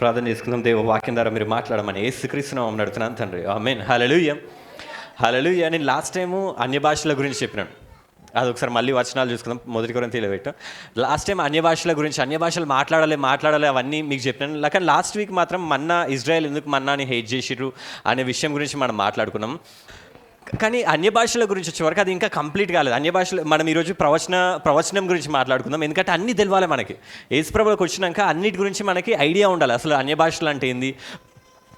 ప్రార్థన చేసుకుందాం. దేవ వాక్యం ద్వారా మీరు మాట్లాడమని యేసుక్రీస్తు నామమున అడుగుతున్నాను తండ్రి. ఆమేన్. హల్లెలూయా, హల్లెలూయా. నేను లాస్ట్ టైము అన్య భాషల గురించి చెప్పినాను. అది ఒకసారి మళ్ళీ వచనాలు చూసుకుందాం. 1 కొరింథీయులో పెట్టాం. లాస్ట్ టైం అన్య భాషల గురించి, అన్య భాషలు మాట్లాడాలి అవన్నీ మీకు చెప్పినాను. కానీ లాస్ట్ వీక్ మాత్రం మన్నా, ఇజ్రాయెల్ ఎందుకు మన్నాని హేట్ చేసిర్రు అనే విషయం గురించి మనం మాట్లాడుకున్నాం. కానీ అన్య భాషల గురించి వచ్చేవరకు అది ఇంకా కంప్లీట్ కాలేదు. అన్య భాషలు మనం ఈరోజు ప్రవచనం గురించి మాట్లాడుకుందాం. ఎందుకంటే అన్నీ తెలియాలి మనకి. యేసుప్రభువుకి వచ్చినాక అన్నిటి గురించి మనకి ఐడియా ఉండాలి. అసలు అన్య భాషలు అంటే ఏంది,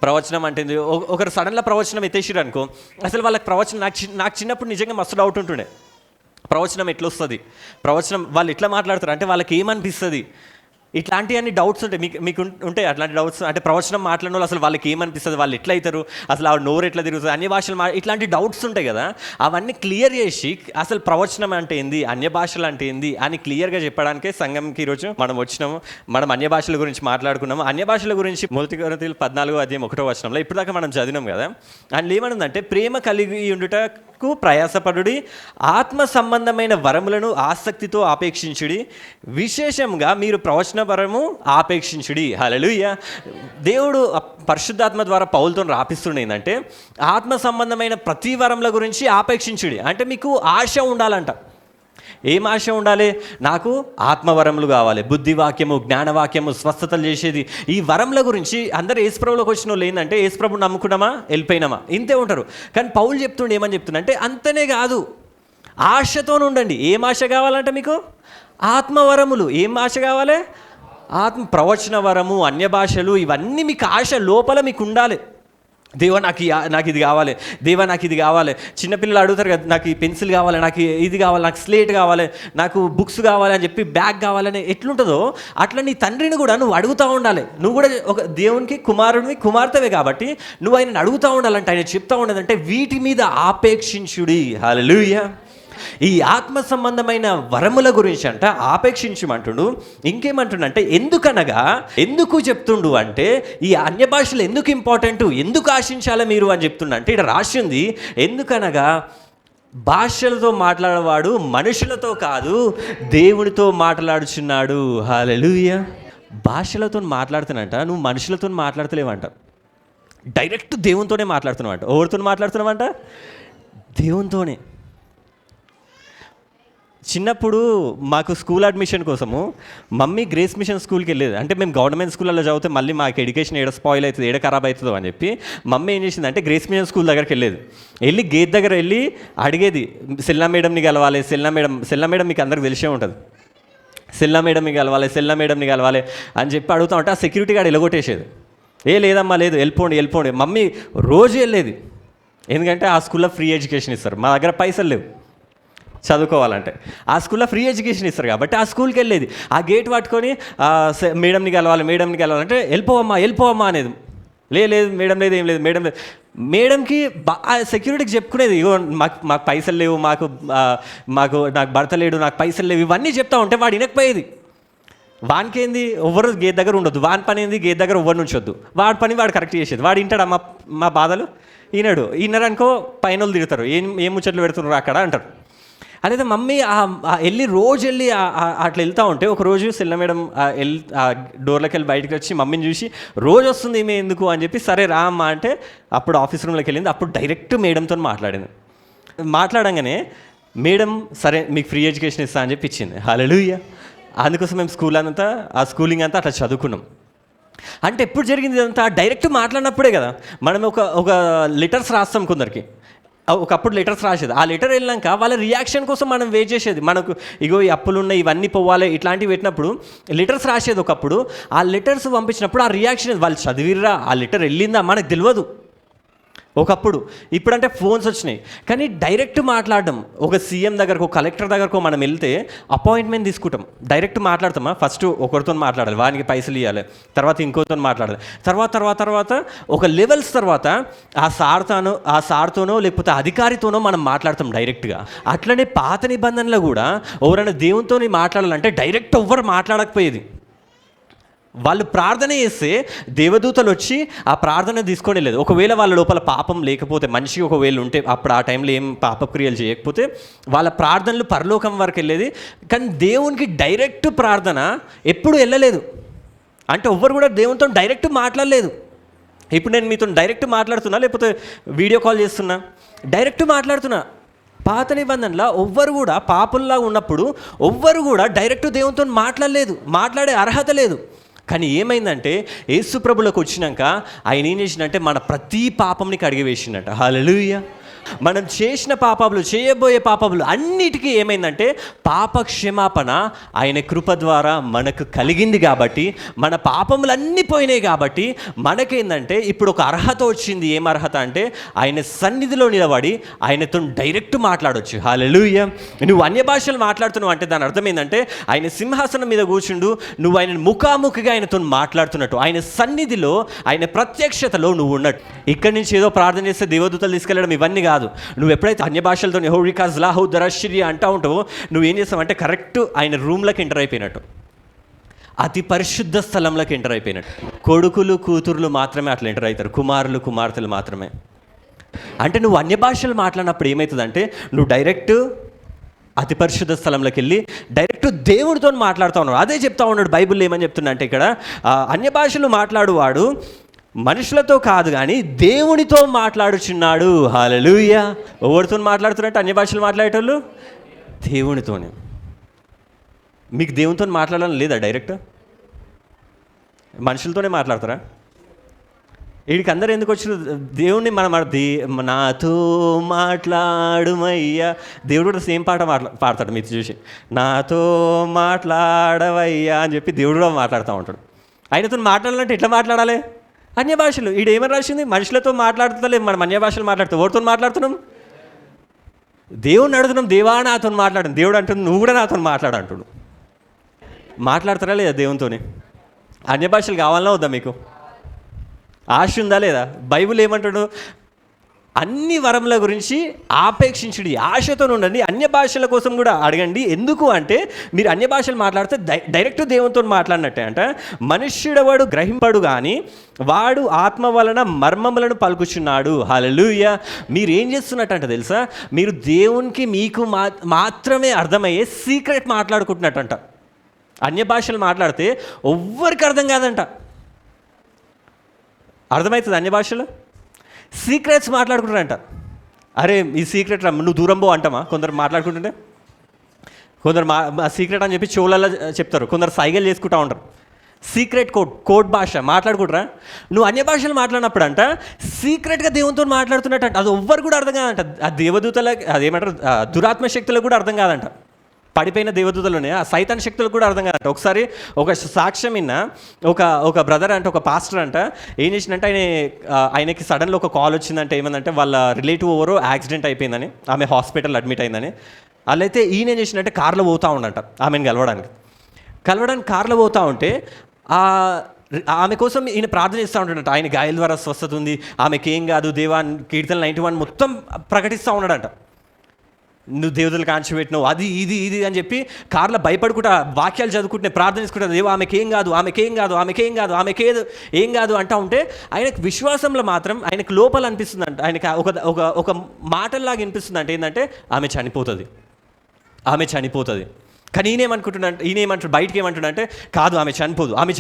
ప్రవచనం అంటే ఏంది. ఒకరు సడన్గా ప్రవచనం ఎత్తేసిరు అనుకో, అసలు వాళ్ళకి ప్రవచనం నాకు చిన్నప్పుడు నిజంగా మస్తు డౌట్ ఉంటుండే. ప్రవచనం ఎట్లా వస్తుంది, ప్రవచనం వాళ్ళు ఎట్లా మాట్లాడతారు, అంటే వాళ్ళకి ఏమనిపిస్తుంది, ఇట్లాంటివన్నీ డౌట్స్ ఉంటాయి. మీకు ఉంటాయి అట్లాంటి డౌట్స్. అంటే ప్రవచనం మాట్లాడిన వాళ్ళు అసలు వాళ్ళకి ఏమనిపిస్తుంది, వాళ్ళు ఎట్లా అవుతారు, అసలు ఆ నోరు ఎట్లా తిరుగుతుంది, అన్య భాషలు ఇట్లాంటి డౌట్స్ ఉంటాయి కదా. అవన్నీ క్లియర్ చేసి అసలు ప్రవచనం అంటే ఏంది, అన్య భాషలు అంటే ఏంది అని క్లియర్గా చెప్పడానికే సంఘంకి ఈరోజు మనం వచ్చినాము. మనం అన్య భాషల గురించి మాట్లాడుకున్నాము. అన్య భాషల గురించి 1 కొరింథీయులు 14:1 ఇప్పుడు దాకా మనం చదివినాం కదా. అందులో ఏమనుందంటే, ప్రేమ కలిగి ఉండుటకు ప్రయాసపడుడి, ఆత్మ సంబంధమైన వరములను ఆసక్తితో ఆపేక్షించుడి, విశేషంగా మీరు ప్రవచన వరము ఆపేక్షించుడి. హల్లెలూయా. దేవుడు పరిశుద్ధాత్మ ద్వారా పౌలుతో రాపిస్తుండే ఏంటంటే, ఆత్మ సంబంధమైన ప్రతి వరముల గురించి ఆపేక్షించుడి. అంటే మీకు ఆశ ఉండాలంట. ఏం ఆశ ఉండాలి? నాకు ఆత్మవరములు కావాలి, బుద్ధివాక్యము, జ్ఞానవాక్యము, స్వస్థతలు చేసేది, ఈ వరముల గురించి. అందరూ యేసుప్రభులోకి వచ్చిన వాళ్ళు ఏంటంటే, యేసుప్రభుని నమ్ముకున్నామా వెళ్ళిపోయినామా ఇంతే ఉంటారు. కానీ పౌలు చెప్తుండే, ఏమని చెప్తున్నా అంటే, అంతనే కాదు, ఆశతో ఉండండి. ఏం ఆశ కావాలంటే మీకు? ఆత్మవరములు. ఏం ఆశ కావాలి? ప్రవచన వరము, అన్య భాషలు, ఇవన్నీ మీకు ఆశ లోపల మీకు ఉండాలి. దేవా నాకు ఇది కావాలి, దేవా నాకు ఇది కావాలి. చిన్నపిల్లలు అడుగుతారు కదా, నాకు ఈ పెన్సిల్ కావాలి, నాకు ఇది కావాలి, నాకు స్లేట్ కావాలి, నాకు బుక్స్ కావాలి అని చెప్పి, బ్యాగ్ కావాలని ఎట్లుంటుందో అట్లా నీ తండ్రిని కూడా నువ్వు అడుగుతూ ఉండాలి. నువ్వు కూడా ఒక దేవునికి కుమారుడివి, కుమార్తెవే కాబట్టి నువ్వు ఆయనను అడుగుతూ ఉండాలంటే, ఆయన చెప్తా ఉండదంటే వీటి మీద ఆపేక్షించుడి. హల్లెలూయా. ఈ ఆత్మ సంబంధమైన వరముల గురించి అంట ఆపేక్షించమంటుండు. ఇంకేమంటుండంటే, ఎందుకు చెప్తుండు అంటే, ఈ అన్య భాషలు ఎందుకు ఇంపార్టెంట్, ఎందుకు ఆశించాలి మీరు అని చెప్తుండ అంటే, ఇక్కడ రాసింది, ఎందుకనగా భాషలతో మాట్లాడేవాడు మనుషులతో కాదు దేవునితో మాట్లాడుచున్నాడు. హల్లెలూయా. భాషలతో మాట్లాడుతున్నంట, నువ్వు మనుషులతో మాట్లాడతలేవంట, డైరెక్ట్ దేవునితోనే మాట్లాడుతున్నావంట. ఎవరితో మాట్లాడుతున్నావంట? దేవునితోనే. చిన్నప్పుడు మాకు స్కూల్ అడ్మిషన్ కోసము మమ్మీ గ్రేస్ మిషన్ స్కూల్కి వెళ్ళేది. అంటే మేము గవర్నమెంట్ స్కూల్లో చదివితే మళ్ళీ మాకు ఎడ్యుకేషన్ ఏడ స్పాయిల్ అవుతుంది, ఏడ ఖరాబ్ అవుతుందో అని చెప్పి మమ్మీ ఏం చేసింది అంటే, గ్రేస్ మిషన్ స్కూల్ దగ్గరికి వెళ్ళి గేట్ దగ్గర వెళ్ళి అడిగేది, సెల్లా మేడంని కలవాలి, సెల్లా మేడం మీకు అందరికి తెలిసే ఉంటుంది, సెల్లా మేడంని కలవాలి అని చెప్పి అడుగుతా ఉంటే, ఆ సెక్యూరిటీ గార్డ్ ఎలగొట్టేసేది. లేదమ్మా లేదు, వెళ్ళిపోండి. మమ్మీ రోజు వెళ్ళేది, ఎందుకంటే ఆ స్కూల్లో ఫ్రీ ఎడ్యుకేషన్ ఇస్తారు, మా దగ్గర పైసలు లేవు చదువుకోవాలంటే. ఆ స్కూల్లో ఫ్రీ ఎడ్యుకేషన్ ఇస్తారు కాబట్టి ఆ స్కూల్కి వెళ్ళేది. ఆ గేట్ పట్టుకొని మేడంని కలవాలంటే, వెళ్ళిపోవమ్మా అనేది. లేదు మేడం లేదు, ఏం లేదు మేడం లేదు. మేడంకి ఆ సెక్యూరిటీకి చెప్పుకునేది, ఇగో మాకు పైసలు లేవు, నాకు భర్త లేడు, నాకు పైసలు లేవు, ఇవన్నీ చెప్తా ఉంటే వాడు వినకపోయేది. వానికేంది, ఎవరు గేట్ దగ్గర ఉండొద్దు, వాని పని ఏంది, గేట్ దగ్గర ఎవరు నుంచొద్దు, వాడి పని వాడు కరెక్ట్ చేసేది. వాడు వింటాడా మా బాధలు? వినరనుకో పైన తిడతారు, ఏం ముచ్చట్లు పెడుతున్నారు అక్కడ అంటారు. అదే మమ్మీ రోజు వెళ్ళి అట్లా వెళ్తూ ఉంటే, ఒకరోజు సెల్ల మేడం డోర్లోకి వెళ్ళి బయటకు వచ్చి మమ్మీని చూసి, రోజు వస్తుంది ఏమే ఎందుకు అని చెప్పి, సరే రా అమ్మా అంటే అప్పుడు ఆఫీస్ రూమ్లోకి వెళ్ళింది. అప్పుడు డైరెక్ట్ మేడంతో మాట్లాడంగానే మేడం సరే మీకు ఫ్రీ ఎడ్యుకేషన్ ఇస్తా అని చెప్పి ఇచ్చింది. హల్లెలూయా. అందుకోసం మేము స్కూలింగ్ అంతా అట్లా చదువుకున్నాం. అంటే ఎప్పుడు జరిగింది ఇదంతా? డైరెక్ట్ మాట్లాడినప్పుడే కదా. మనం ఒక లెటర్స్ రాస్తాం కొందరికి, ఒకప్పుడు లెటర్స్ రాసేది. ఆ లెటర్ వెళ్ళాక వాళ్ళ రియాక్షన్ కోసం మనం వెయిట్ చేసేది. మనకు ఇగో ఈ అప్పులు ఉన్నాయి, ఇవన్నీ పోవాలి, ఇట్లాంటివి పెట్టినప్పుడు లెటర్స్ రాసేది. ఒకప్పుడు ఆ లెటర్స్ పంపించినప్పుడు ఆ రియాక్షన్, వాళ్ళు చదివిర్రా, ఆ లెటర్ వెళ్ళిందా మనకు తెలియదు ఒకప్పుడు. ఇప్పుడంటే ఫోన్స్ వచ్చినాయి, కానీ డైరెక్ట్ మాట్లాడడం. ఒక సీఎం దగ్గరకు, ఒక కలెక్టర్ దగ్గరకు మనం వెళ్తే అపాయింట్మెంట్ తీసుకుంటాం, డైరెక్ట్ మాట్లాడతామా? ఫస్ట్ ఒకరితో మాట్లాడాలి, వానికి పైసలు ఇవ్వాలి, తర్వాత ఇంకోతో మాట్లాడాలి, తర్వాత ఒక లెవెల్స్ తర్వాత ఆ సార్తోనో లేకపోతే అధికారితోనో మనం మాట్లాడతాం డైరెక్ట్గా. అట్లనే పాత నిబంధనలో కూడా ఎవరైనా దేవునితో మాట్లాడాలంటే డైరెక్ట్ ఎవ్వరు మాట్లాడకపోయేది. వాళ్ళు ప్రార్థన చేస్తే దేవదూతలు వచ్చి ఆ ప్రార్థన తీసుకొని వెళ్ళేది. ఒకవేళ వాళ్ళ లోపల పాపం లేకపోతే, మనిషి ఒకవేళ ఉంటే, అప్పుడు ఆ టైంలో ఏం పాపక్రియలు చేయకపోతే వాళ్ళ ప్రార్థనలు పరలోకం వరకు వెళ్ళేది. కానీ దేవునికి డైరెక్ట్ ప్రార్థన ఎప్పుడు వెళ్ళలేదు. అంటే ఎవ్వరు కూడా దేవునితో డైరెక్ట్ మాట్లాడలేదు. ఇప్పుడు నేను మీతో డైరెక్ట్ మాట్లాడుతున్నా, లేకపోతే వీడియో కాల్ చేస్తున్నా, డైరెక్ట్ మాట్లాడుతున్నా. పాత నిబంధనలో ఎవ్వరు కూడా పాపుల్లా ఉన్నప్పుడు ఎవ్వరు కూడా డైరెక్ట్ దేవునితో మాట్లాడలేదు, మాట్లాడే అర్హత లేదు. కానీ ఏమైందంటే యేసు ప్రభువులోకి వచ్చినాక ఆయన ఏం చేసిందంటే మన ప్రతి పాపంని కడిగివేసిండట. హల్లెలూయా. మనం చేసిన పాపాలు, చేయబోయే పాపాలు అన్నిటికీ ఏమైందంటే పాప క్షమాపణ ఆయన కృప ద్వారా మనకు కలిగింది. కాబట్టి మన పాపములన్నీ పోయినాయి. కాబట్టి మనకేందంటే ఇప్పుడు ఒక అర్హత వచ్చింది. ఏం అర్హత అంటే ఆయన సన్నిధిలో నిలబడి ఆయనతో డైరెక్ట్ మాట్లాడవచ్చు. హల్లెలూయా. నువ్వు అన్య భాషలు మాట్లాడుతున్నావు అంటే దాని అర్థం ఏంటంటే ఆయన సింహాసనం మీద కూర్చుండు, నువ్వు ఆయన ముఖాముఖిగా ఆయనతో మాట్లాడుతున్నట్టు, ఆయన సన్నిధిలో, ఆయన ప్రత్యక్షతలో నువ్వు ఉన్నట్టు. ఇక్కడి నుంచి ఏదో ప్రార్థన చేస్తే దేవదూతలు తీసుకెళ్ళడం ఇవన్నీ కాదు. నువ్వు ఎప్పుడైతే అన్య భాషలతో హోరికాజ్ లాహు దరషిరి అంటా ఉంటావో నువ్వేం చేస్తావంటే కరెక్ట్ ఆయన రూమ్లోకి ఎంటర్ అయిపోయినట్టు, అతి పరిశుద్ధ స్థలంలోకి ఎంటర్ అయిపోయినట్టు. కొడుకులు కూతుర్లు మాత్రమే అట్లా ఎంటర్ అవుతారు, కుమారులు కుమార్తెలు మాత్రమే. అంటే నువ్వు అన్య భాషలు మాట్లాడినప్పుడు ఏమవుతుందంటే నువ్వు డైరెక్ట్ అతి పరిశుద్ధ స్థలంలోకి వెళ్ళి డైరెక్ట్ దేవుడితో మాట్లాడుతూ ఉన్నాడు. అదే చెప్తా ఉన్నాడు బైబిల్లో. ఏమని చెప్తున్నా అంటే ఇక్కడ అన్య భాషలు మాట్లాడువాడు మనుషులతో కాదు కానీ దేవునితో మాట్లాడుచున్నాడు. హల్లెలూయా. ఎవరితో మాట్లాడుతున్నట్టు అన్య భాషలు మాట్లాడేటోళ్ళు? దేవునితోనే. మీకు దేవునితో మాట్లాడాలని లేదా? డైరెక్ట్ మనుషులతోనే మాట్లాడతారా? వీడికి అందరూ ఎందుకు వచ్చారు? దేవుణ్ణి నాతో మాట్లాడుమయ్యా. దేవుడు కూడా సేమ్ పాట పాడతాడు మీరు చూసి, నాతో మాట్లాడవయ్యా అని చెప్పి దేవుడు కూడా మాట్లాడుతూ ఉంటాడు. ఆయనతో మాట్లాడాలంటే ఎట్లా మాట్లాడాలి? అన్య భాషలు. వీడు ఏమని రాసింది? మనుషులతో మాట్లాడుతలే, మనం అన్య భాషలు మాట్లాడుతాం. ఎవరితో మాట్లాడుతున్నాం? దేవుడిని అడుగుతున్నాం, దేవా నాతో మాట్లాడు. దేవుడు అంటుంది నువ్వు కూడా నాతో మాట్లాడు అంటుడు. మాట్లాడతారా లేదా దేవునితోనే? అన్య భాషలు కావాలన్నా వద్దా? మీకు ఆశ ఉందా లేదా? బైబిల్ ఏమంటాడు? అన్ని వరముల గురించి ఆపేక్షించుడి, ఆశతో ఉండండి, అన్య భాషల కోసం కూడా అడగండి. ఎందుకు అంటే మీరు అన్య భాషలు మాట్లాడితే డైరెక్ట్ దేవునితో మాట్లాడినట్టే అంట. మనుష్యుడవాడు గ్రహింపడు కానీ వాడు ఆత్మ వలన మర్మములను పలుకుచున్నాడు. హల్లెలూయా. మీరు ఏం చేస్తున్నట్టంట తెలుసా? మీరు దేవునికి మీకు మాత్రమే అర్థమయ్యే సీక్రెట్ మాట్లాడుకుంటున్నట్టంట. అన్య భాషలు మాట్లాడితే ఎవ్వరికి అర్థం కాదంట. అర్థమవుతుంది అన్య భాషలో? సీక్రెట్స్ మాట్లాడుకుంటారంట. అరే ఈ సీక్రెట్ నువ్వు దూరం పో అంటామా? కొందరు మాట్లాడుకుంటుంటే, కొందరు సీక్రెట్ అని చెప్పి చెవులలో చెప్తారు, కొందరు సైగలు చేసుకుంటూ ఉంటారు. సీక్రెట్ కోడ్ భాష మాట్లాడుకుంటారా? నువ్వు అన్య భాషలు మాట్లాడినప్పుడు అంట సీక్రెట్గా దేవునితో మాట్లాడుతున్నట్టు అంట. అది ఎవ్వరు కూడా అర్థం కాదంట. ఆ దేవదూతల అదేమంటారు దురాత్మ శక్తులకు కూడా అర్థం కాదంట. పడిపోయిన దేవదూతలోనే ఆ సైతాన్ శక్తులకు కూడా అర్థం కాదంట. ఒకసారి ఒక సాక్ష్యం విన్న ఒక బ్రదర్ అంటే ఒక పాస్టర్ అంట ఏం చేసిందంటే ఆయనకి సడన్గా ఒక కాల్ వచ్చిందంటే ఏమందంటే వాళ్ళ రిలేటివ్ ఎవరో యాక్సిడెంట్ అయిపోయిందని, ఆమె హాస్పిటల్ అడ్మిట్ అయిందని. వాళ్ళైతే ఈయన ఏం చేసిందంటే కార్లో పోతూ ఉండంట ఆమెను కలవడానికి కార్లో పోతూ ఉంటే ఆమె కోసం ఈయన ప్రార్థన చేస్తూ ఉంటాడంట. ఆయన గాయాల ద్వారా స్వస్థత ఉంది, ఆమెకి ఏం కాదు, దేవా కీర్తన 91 మొత్తం ప్రకటిస్తూ ఉన్నాడంట. నువ్వు దేవతలు కాంచిపెట్టినావు అది ఇది ఇది అని చెప్పి కార్లో భయపడుకుంటా వాక్యాలు చదువుకుంటే ప్రార్థన చేసుకుంటా, దేవా ఆమెకేం కాదు, ఆమెకేం కాదు, ఆమెకేం కాదు, ఆమెకేది ఏం కాదు అంటూ ఉంటే ఆయనకు విశ్వాసంలో మాత్రం ఆయనకు లోపల అనిపిస్తుందంట, ఆయనకి ఒక మాటల్లాగా వినిపిస్తుంది అంటే ఏంటంటే ఆమె చనిపోతుంది. కానీ ఈయనేమంటాడు బయటికి ఏమంటాడంటే కాదు ఆమె చనిపోదు, ఆమె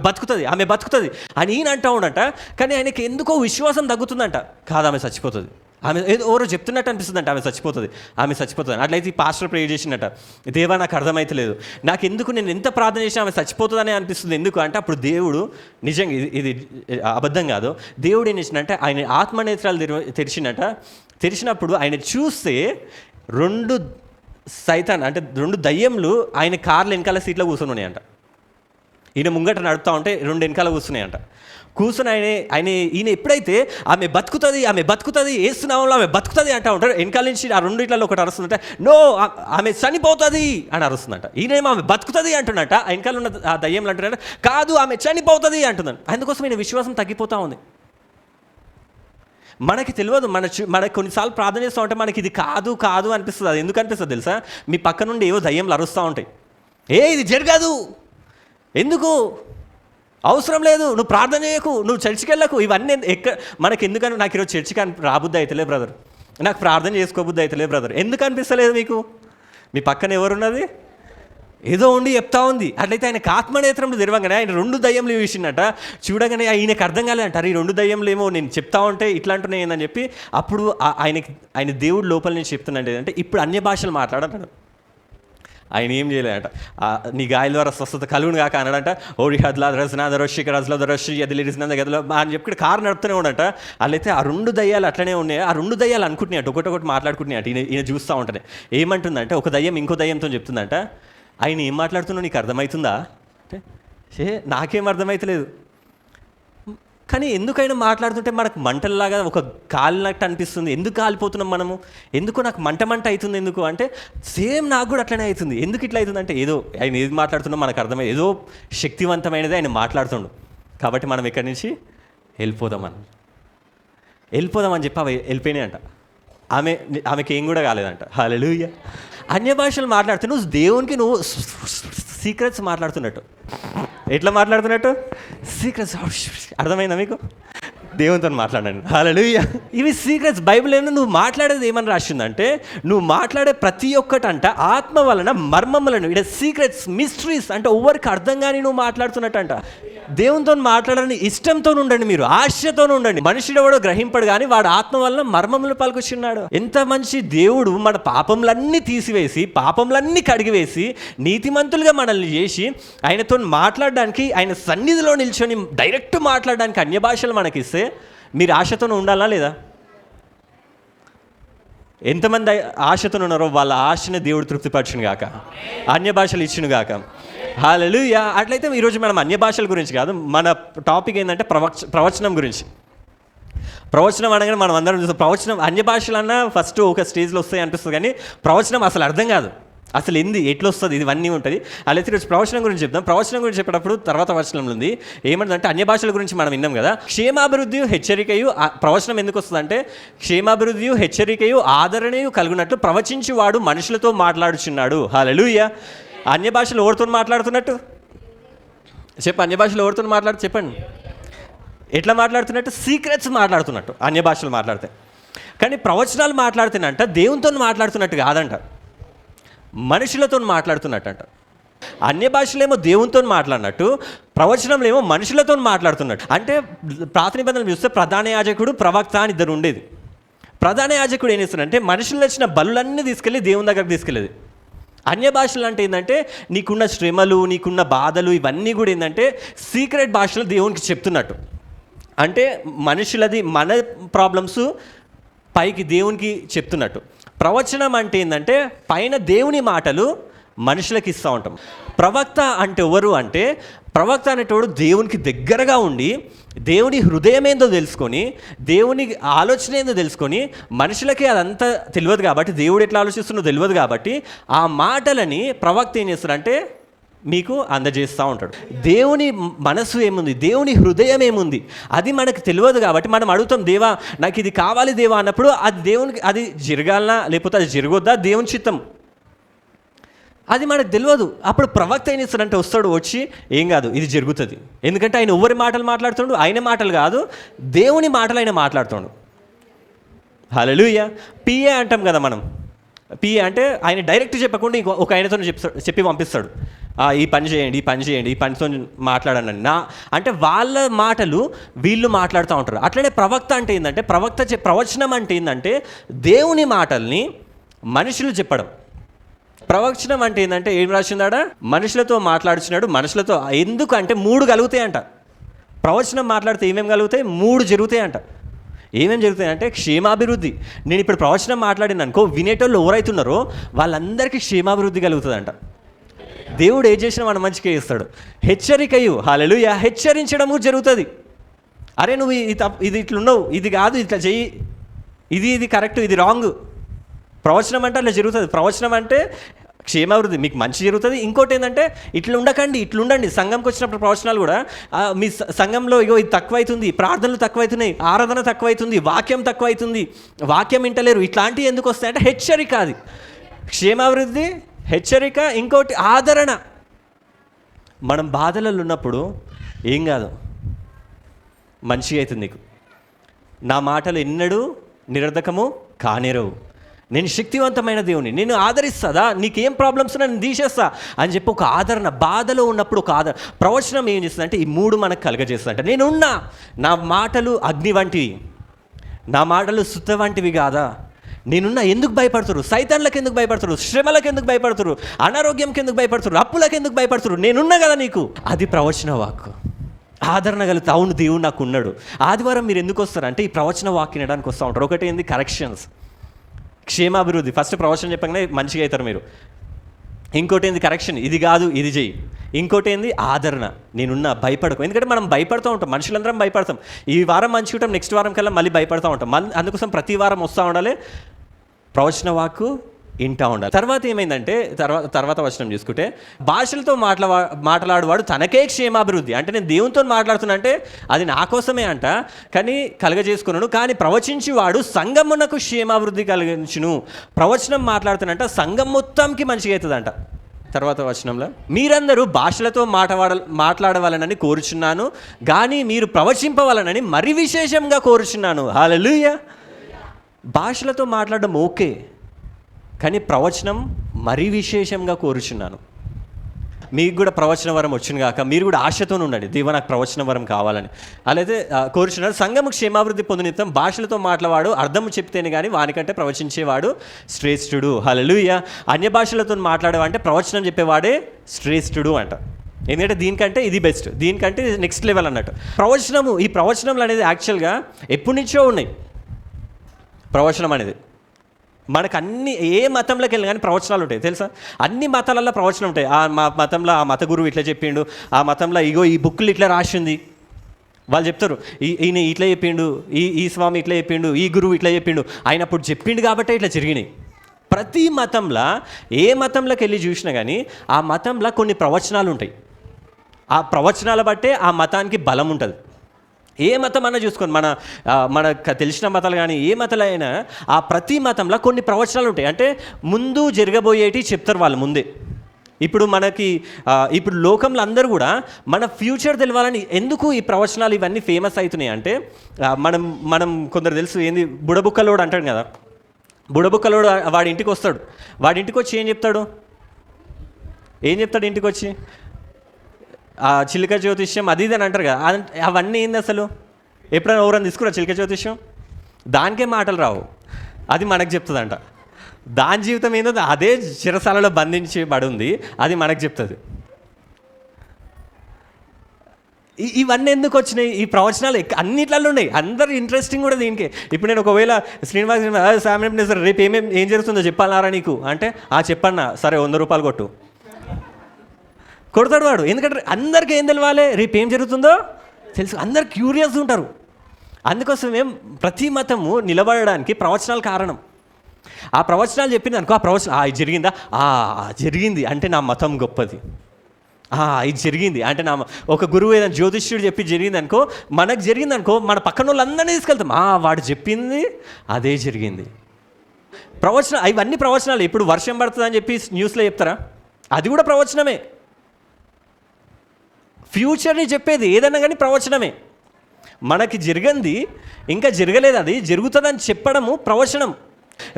బతుకుతుంది అని ఈయన అంటూ ఉండట. కానీ ఆయనకి ఎందుకో విశ్వాసం తగ్గుతుందంట. కాదు ఆమె చచ్చిపోతుంది, ఆమె ఎవరో చెప్తున్నట్టు అనిపిస్తుందంట ఆమె చచ్చిపోతుంది. అట్లయితే ఈ పాస్టర్ ప్రేయర్ చేసినట్ట, దేవా నాకు అర్థమైతలేదు, నాకు ఎందుకు నేను ఎంత ప్రార్థన చేసినా ఆమె చచ్చిపోతుందని అనిపిస్తుంది. ఎందుకు అంటే అప్పుడు దేవుడు నిజంగా ఇది అబద్ధం కాదు, దేవుడు ఏం చేసినట్టే ఆయన ఆత్మనేత్రాలు తెరిచినప్పుడు ఆయన చూస్తే 2 దయ్యంలు ఆయన కార్లు వెనకాల సీట్లో కూర్చొని ఉన్నాయంట. ఈయన ముంగట నడుపుతూ ఉంటే 2 వెనకాల కూర్చున్నాయంట. కూర్చొని ఈయన ఎప్పుడైతే ఆమె బతుకుతుంది ఏసునామంలో ఆమె బతుకుతుంది అంటూ ఉంటారు, వెనకాల నుంచి ఆ 2 ఇట్లలో ఒకటి అరుస్తుందంటే నో ఆమె చనిపోతుంది అని అరుస్తుందంట. ఈయనేమో ఆమె బతుకుతుంది అంటున్నట్ట, వెనకాల ఉన్న ఆ దయ్యంలు అంటున్నట్ట కాదు ఆమె చనిపోతుంది అంటున్నాను. అందుకోసం ఈయన విశ్వాసం తగ్గిపోతూ ఉంది. మనకి తెలియదు, మనకి కొన్నిసార్లు ప్రార్థన చేస్తూ ఉంటే మనకి ఇది కాదు అనిపిస్తుంది. అది ఎందుకు అనిపిస్తుంది తెలుసా? మీ పక్క నుండి ఏవో దయ్యంలు అరుస్తూ ఉంటాయి, ఇది జరగదు, ఎందుకు అవసరం లేదు, నువ్వు ప్రార్థన చేయకు, నువ్వు చర్చికి వెళ్ళకు, ఇవన్నీ మనకి ఎందుకని నాకు ఈరోజు చర్చికి రాబుద్ది అవుతలే బ్రదర్, నాకు ప్రార్థన చేసుకోబుద్ది అవుతలే బ్రదర్, ఎందుకు అనిపిస్తలేదు మీకు? మీ పక్కన ఎవరున్నది? ఏదో ఉండి చెప్తా ఉంది. అట్లయితే ఆయనకు ఆత్మనేత్రంలో తెరవగానే ఆయన 2 దయ్యంలు చూసిండట. చూడగానే ఆయనకు అర్థం కాలేదంటారు, ఈ 2 దయ్యంలు ఏమో నేను చెప్తా ఉంటే ఇట్లా అంటున్నాయి ఏందని చెప్పి అప్పుడు ఆయన దేవుడు లోపల నుంచి చెప్తున్నాడు ఏంటంటే ఇప్పుడు అన్య భాషలు మాట్లాడంటాడు. ఆయన ఏం చేయలేదంట, నీ గాయాల ద్వారా స్వస్థత కలుగును కాక అన్నాడంట. ఓడి హద్లా రజనా దరోషిక రజలో దరోషి అది లిరిసిన గదిలో అని చెప్పి కారు నడుపుతూనే ఉండట. అట్లయితే ఆ 2 దయ్యాలు అట్లనే ఉన్నాయి. ఆ 2 దయ్యాలు అనుకుంటున్నాయట, ఒకటి మాట్లాడుకుంటున్నాయట. ఈయన చూస్తూ ఉంటానే ఏమంటుందంటే, ఒక దయ్యం ఇంకో దయ్యంతో చెప్తుందంట, ఆయన ఏం మాట్లాడుతున్నా నీకు అర్థమవుతుందా అంటే నాకేం అర్థమవుతలేదు. కానీ ఎందుకైనా మాట్లాడుతుంటే మనకు మంటల్లాగా ఒక కాలినట్టు అనిపిస్తుంది. ఎందుకు కాలిపోతున్నాం మనము, ఎందుకు నాకు మంట అవుతుంది ఎందుకు అంటే సేమ్ నాకు కూడా అట్లనే అవుతుంది. ఎందుకు ఇట్లా అవుతుంది అంటే ఏదో ఆయన ఏది మాట్లాడుతున్నా మనకు అర్థమైంది, ఏదో శక్తివంతమైనది ఆయన మాట్లాడుతుండు. కాబట్టి మనం ఇక్కడి నుంచి వెళ్ళిపోదామని చెప్పి అవి వెళ్ళిపోయినాయి అంట. ఆమెకి ఏం కూడా కాలేదంట. హల్లెలూయా. అన్య భాషలు మాట్లాడితే నువ్వు సీక్రెట్స్ మాట్లాడుతున్నట్టు. ఎట్లా మాట్లాడుతున్నట్టు? సీక్రెట్స్. అర్థమైందా మీకు? దేవునితో మాట్లాడండి. హల్లెలూయా. ఇవి సీక్రెట్స్. బైబిల్ ఏమన్నా నువ్వు మాట్లాడేది ఏమని రాసిందంటే, నువ్వు మాట్లాడే ప్రతి ఒక్కటంట ఆత్మ వలన మర్మములను, ఇక్కడ సీక్రెట్స్, మిస్టరీస్ అంటే ఎవరికి అర్థం కానీ నువ్వు మాట్లాడుతున్నట్టంట. దేవునితో మాట్లాడాలని ఇష్టంతో ఉండండి, మీరు ఆశతో ఉండండి. మనుషుడు ఎవడో గ్రహింపడు కానీ వాడు ఆత్మ వలన మర్మములు పలుకొచ్చున్నాడు. ఎంత మంచి దేవుడు మన పాపములన్నీ తీసివేసి, పాపములన్నీ కడిగివేసి, నీతిమంతులుగా మనల్ని చేసి, ఆయనతో మాట్లాడడానికి, ఆయన సన్నిధిలో నిల్చొని డైరెక్ట్ మాట్లాడడానికి అన్య భాషలు మనకిస్తే మీరు ఆశతో ఉండాలా లేదా? ఎంతమంది ఆశతో ఉన్నారో వాళ్ళ ఆశని దేవుడు తృప్తిపరచును గాక, అన్య భాషలు ఇచ్చును గాక. హల్లెలూయా. అట్లయితే ఈరోజు మనం అన్య భాషల గురించి కాదు, మన టాపిక్ ఏంటంటే ప్రవచనం గురించి. ప్రవచనం అనగానే మనం అందరం చూస్తాం, ప్రవచనం అన్య భాషలు అన్నా ఫస్ట్ ఒక స్టేజ్లో వస్తాయి అనిపిస్తుంది, కానీ ప్రవచనం అసలు అర్థం కాదు, అసలు ఎట్లా వస్తుంది, ఇవన్నీ ఉంటుంది. అలా ఈరోజు ప్రవచనం గురించి చెప్తాం. ప్రవచనం గురించి చెప్పేటప్పుడు తర్వాత వచనంలో ఉంది ఏమంటే అన్య భాషల గురించి మనం విన్నాం కదా. క్షేమాభివృద్ధియు హెచ్చరికయు, ప్రవచనం ఎందుకు వస్తుంది అంటే క్షేమాభివృద్ధియు హెచ్చరికయు ఆదరణయు కలుగునట్లు ప్రవచించి వాడు మనుషులతో మాట్లాడుచున్నాడు. హల్లెలూయా. అన్య భాషలు ఎవరితో మాట్లాడుతున్నట్టు అన్య భాషలు ఎవరితో చెప్పండి. ఎట్లా మాట్లాడుతున్నట్టు? సీక్రెట్స్ మాట్లాడుతున్నట్టు అన్య భాషలు మాట్లాడితే. కానీ ప్రవచనాలు మాట్లాడుతున్నట్ట దేవునితో మాట్లాడుతున్నట్టు కాదంట, మనుషులతో మాట్లాడుతున్నట్టంట. అన్య భాషలేమో దేవునితో మాట్లాడినట్టు, ప్రవచనంలో ఏమో మనుషులతో మాట్లాడుతున్నట్టు. అంటే పాత నిబంధనలు చూస్తే ప్రధాన యాజకుడు, ప్రవక్త అని ఇద్దరు ఉండేది. ప్రధాన యాజకుడు ఏం చేస్తాడంటే మనుషులు వచ్చిన బలులన్నీ తీసుకెళ్ళి దేవుని దగ్గరకు తీసుకెళ్ళేది. అన్య భాషలు అంటే ఏంటంటే నీకున్న శ్రమలు, నీకున్న బాధలు, ఇవన్నీ కూడా ఏంటంటే సీక్రెట్ భాషలో దేవునికి చెప్తున్నట్టు. అంటే మనుషులది, మన ప్రాబ్లమ్స్ పైకి దేవునికి చెప్తున్నట్టు. ప్రవచనం అంటే ఏంటంటే పైన దేవుని మాటలు మనుషులకు ఇస్తూ ఉంటాం. ప్రవక్త అంటే ఎవరు అంటే, ప్రవక్త అనేటోడు దేవునికి దగ్గరగా ఉండి, దేవుని హృదయం ఏందో తెలుసుకొని, దేవుని ఆలోచన ఏందో తెలుసుకొని, మనుషులకి అదంతా తెలియదు కాబట్టి, దేవుడు ఎట్లా ఆలోచిస్తుందో తెలియదు కాబట్టి, ఆ మాటలని ప్రవక్త ఏం చేస్తాడంటే మీకు అందజేస్తూ ఉంటాడు. దేవుని మనసు ఏముంది, దేవుని హృదయం ఏముంది, అది మనకు తెలియదు కాబట్టి మనం అడుగుతాం, దేవా నాకు ఇది కావాలి దేవా అన్నప్పుడు అది దేవునికి, అది జరగాలనా లేకపోతే అది జరగొద్దా, దేవుని చిత్తం, అది మనకు తెలియదు. అప్పుడు ప్రవక్త ఏం చేస్తాడంటే వస్తాడు, వచ్చి ఏం కాదు ఇది జరుగుతుంది. ఎందుకంటే ఆయన ఎవరి మాటలు మాట్లాడుతుండు, ఆయన మాటలు కాదు, దేవుని మాటలు ఆయన మాట్లాడుతుండు. హల్లెలూయా. పిఏ అంటాం కదా మనం. పిఏ అంటే ఆయన డైరెక్ట్ చెప్పకుండా ఒక ఆయనతో చెప్పి పంపిస్తాడు, ఈ పని చేయండి, ఈ పని చేయండి, ఈ పనితో మాట్లాడండి అంటే వాళ్ళ మాటలు వీళ్ళు మాట్లాడుతూ ఉంటారు. అట్లనే ప్రవక్త అంటే ఏంటంటే, ప్రవచనం అంటే ఏంటంటే దేవుని మాటల్ని మనుషులు చెప్పడం. ప్రవచనం అంటే ఏంటంటే ఏం రాసిందాడా, మనుషులతో మాట్లాడుచున్నాడు. మనుషులతో ఎందుకు అంటే 3 కలుగుతాయంట. ప్రవచనం మాట్లాడితే ఏమేమి కలుగుతాయి? 3 జరుగుతాయంట. ఏమేమి జరుగుతాయంటే క్షేమాభివృద్ధి. నేను ఇప్పుడు ప్రవచనం మాట్లాడిన అనుకో, వినేటోళ్ళు ఎవరైతున్నారో వాళ్ళందరికీ క్షేమాభివృద్ధి కలుగుతుందంట. దేవుడు ఏం చేసినా మన మంచిగా చేస్తాడు. హెచ్చరికయు, హల్లెలూయా, హెచ్చరించడము జరుగుతుంది. అరే నువ్వు ఇది ఇట్లున్నావు, ఇది కాదు, ఇట్లా చెయ్యి, ఇది కరెక్ట్, ఇది రాంగ్. ప్రవచనం అంటే అట్లా జరుగుతుంది. ప్రవచనం అంటే క్షేమాభివృద్ధి, మీకు మంచి జరుగుతుంది. ఇంకోటి ఏంటంటే ఇట్లా ఉండకండి, ఇట్లుండండి. సంఘంకి వచ్చినప్పుడు ప్రవచనాలు కూడా మీ సంఘంలో ఇగో ఇది తక్కువైతుంది, ప్రార్థనలు తక్కువైతున్నాయి, ఆరాధన తక్కువైతుంది, వాక్యం తక్కువైతుంది, వాక్యం వింటలేరు, ఇట్లాంటివి ఎందుకు వస్తాయంటే హెచ్చరిక. అది క్షేమాభివృద్ధి, హెచ్చరిక. ఇంకోటి ఆదరణ. మనం బాధలలో ఉన్నప్పుడు ఏం కాదు, మంచిగా అవుతుంది నీకు. నా మాటలు ఎన్నడూ నిరర్ధకము కానేరవు. నేను శక్తివంతమైన దేవుని, నేను ఆదరిస్తుందా, నీకేం ప్రాబ్లమ్స్ నేను తీసేస్తా అని చెప్పి ఒక ఆదరణ, బాధలో ఉన్నప్పుడు ఒక ఆదరణ. ప్రవచనం ఏం చేస్తుంది అంటే ఈ 3 మనకు కలగజేస్తుంది. అంటే నేనున్నా, నా మాటలు అగ్ని వంటివి, నా మాటలు సుత్త వంటివి కాదా, నేనున్నా, ఎందుకు భయపడుతురు, సైతాన్లకు ఎందుకు భయపడుతురు, శ్రమలకు ఎందుకు భయపడుతురు, అనారోగ్యంకి ఎందుకు భయపడుతురు, అప్పులకు ఎందుకు భయపడుతురు, నేనున్నా కదా నీకు. అది ప్రవచన వాక్కు. ఆదరణ కలుగుతా, అవును దేవుడు నాకు ఉన్నాడు. ఆదివారం మీరు ఎందుకు వస్తారంటే ఈ ప్రవచన వాక్యం వినడానికి వస్తూ ఉంటారు. ఒకటి ఏంది, కరెక్షన్స్, క్షేమాభివృద్ధి. ఫస్ట్ ప్రవచనం చెప్పగానే మంచిగా అవుతారు మీరు. ఇంకోటి ఏంది, కరెక్షన్, ఇది కాదు ఇది చెయ్యి. ఇంకోటి ఏంది, ఆదరణ, నేనున్నా, భయపడకు. ఎందుకంటే మనం భయపడుతూ ఉంటాం, మనుషులందరం భయపడతాం. ఈ వారం మంచిగా ఉంటాం, నెక్స్ట్ వారం కల్లా మళ్ళీ భయపడుతూ ఉంటాం. అందుకోసం ప్రతి వారం వస్తూ ఉండాలి, ప్రవచన వాక్కు ఇంటా ఉండాలి. తర్వాత ఏమైందంటే తర్వాత వచనం చూసుకుంటే, భాషలతో మాట్లాడేవాడు తనకే క్షేమాభివృద్ధి. అంటే నేను దేవునితో మాట్లాడుతున్నా అంటే అది నా కోసమే అంట, కానీ కలగజేసుకున్నాను. కానీ ప్రవచించి వాడు సంఘమునకు క్షేమాభివృద్ధి కలిగించును. ప్రవచనం మాట్లాడుతున్నంట సంఘం మొత్తంకి మంచిగా అవుతుందంట. తర్వాత వచనంలో, మీరందరూ భాషలతో మాట్లాడవాలనని కోరుచున్నాను, కానీ మీరు ప్రవచింపవాలనని మరి విశేషంగా కోరుచున్నాను. హల్లెలూయా. భాషలతో మాట్లాడడం ఓకే, కానీ ప్రవచనం మరీ విశేషంగా కోరుచున్నాను. మీకు కూడా ప్రవచన వరం వచ్చిన కాక మీరు కూడా ఆశతో ఉండండి, దేవా నాకు ప్రవచన వరం కావాలని. అలాగే కోరుచున్నాడు. సంఘము క్షేమాభివృద్ధి పొందినిత్తం భాషలతో మాట్లాడవాడు అర్థము చెప్తేనే కానీ వానికంటే ప్రవచించేవాడు శ్రేష్ఠుడు. హల్లెలూయా. అన్య భాషలతో మాట్లాడేవాడంటే ప్రవచనం చెప్పేవాడే శ్రేష్ఠుడు అంట. ఎందుకంటే దీనికంటే ఇది బెస్ట్, దీనికంటే నెక్స్ట్ లెవెల్ అన్నట్టు. ఈ ప్రవచనములు అనేది యాక్చువల్గా ఎప్పటి నుంచో ఉన్నాయి. ప్రవచనం అనేది మనకు ఏ మతంలోకి వెళ్ళినా కానీ ప్రవచనాలు ఉంటాయి తెలుసా. అన్ని మతాలలో ప్రవచనం ఉంటాయి. ఆ మతంలో ఆ మత గురువు ఇట్లా చెప్పిండు, ఆ మతంలో ఇగో ఈ బుక్లు ఇట్లా రాసింది, వాళ్ళు చెప్తారు ఈయన ఇట్లా చెప్పిండు, ఈ స్వామి ఇట్లా చెప్పిండు, ఈ గురువు ఇట్లా చెప్పిండు, ఆయన అప్పుడు చెప్పిండు కాబట్టి ఇట్లా జరిగినాయి. ప్రతి మతంలో ఏ మతంలోకి వెళ్ళి చూసినా కానీ ఆ మతంలో కొన్ని ప్రవచనాలు ఉంటాయి. ఆ ప్రవచనాల బట్టే ఆ మతానికి బలం ఉంటుంది. ఏ మతం అన్నా చూసుకోండి, మనకు తెలిసిన మతాలు కానీ ఏ మతాలు అయినా ఆ ప్రతి మతంలో కొన్ని ప్రవచనాలు ఉంటాయి. అంటే ముందు జరగబోయేటి చెప్తారు వాళ్ళు ముందే. ఇప్పుడు లోకంలో అందరూ కూడా మన ఫ్యూచర్ తెలవాలని ఎందుకు ఈ ప్రవచనాలు ఇవన్నీ ఫేమస్ అవుతున్నాయి అంటే, మనం కొందరు తెలుసు ఏంది, బుడబుక్కలోడు అంటాడు కదా. బుడబుక్కలోడు వాడి ఇంటికి వస్తాడు. వాడి ఇంటికి వచ్చి ఏం చెప్తాడు ఇంటికి వచ్చి చిలుక జ్యోతిష్యం అది ఇది అని అంటారు కదా. అవన్నీ ఏంది అసలు, ఎప్పుడైనా ఎవరైనా తీసుకురా చిలుక జ్యోతిష్యం? దానికే మాటలు రావు, అది మనకు చెప్తుందంట. దాని జీవితం ఏందో అదే చిరసాలలో బంధించబడి ఉంది, అది మనకు చెప్తుంది. ఇవన్నీ ఎందుకు వచ్చినాయి? ఈ ప్రవచనాలు అన్నిట్లలో ఉన్నాయి, అందరు ఇంట్రెస్టింగ్ కూడా దీనికే. ఇప్పుడు నేను ఒకవేళ శ్రీనివాస్ ఫ్యామిలీ సార్ రేపు ఏం జరుగుతుందో చెప్పాలన్నారా నీకు అంటే, చెప్పన్నా, సరే 100 రూపాయలు కొడతాడు వాడు. ఎందుకంటే అందరికీ ఏం తెలవాలి, రేపు ఏం జరుగుతుందో తెలుసు, అందరు క్యూరియస్ ఉంటారు. అందుకోసమే ప్రతి మతము నిలబడడానికి ప్రవచనాలు కారణం. ఆ ప్రవచనాలు చెప్పింది అనుకో, ఆ ప్రవచనం ఇది జరిగిందా, జరిగింది అంటే నా మతం గొప్పది, ఇది జరిగింది అంటే ఒక గురువు ఏదైనా జ్యోతిష్యుడు చెప్పి జరిగింది అనుకో, మనకు జరిగింది అనుకో, మన పక్కన వాళ్ళందరినీ తీసుకెళ్తాం, వాడు చెప్పింది అదే జరిగింది. ఇవన్నీ ప్రవచనాలు. ఇప్పుడు వర్షం పడుతుందని చెప్పి న్యూస్లో చెప్తారా, అది కూడా ప్రవచనమే. ఫ్యూచర్ని చెప్పేది ఏదన్నా కానీ ప్రవచనమే. మనకి జరిగింది ఇంకా జరగలేదు, అది జరుగుతుందని చెప్పడము ప్రవచనం.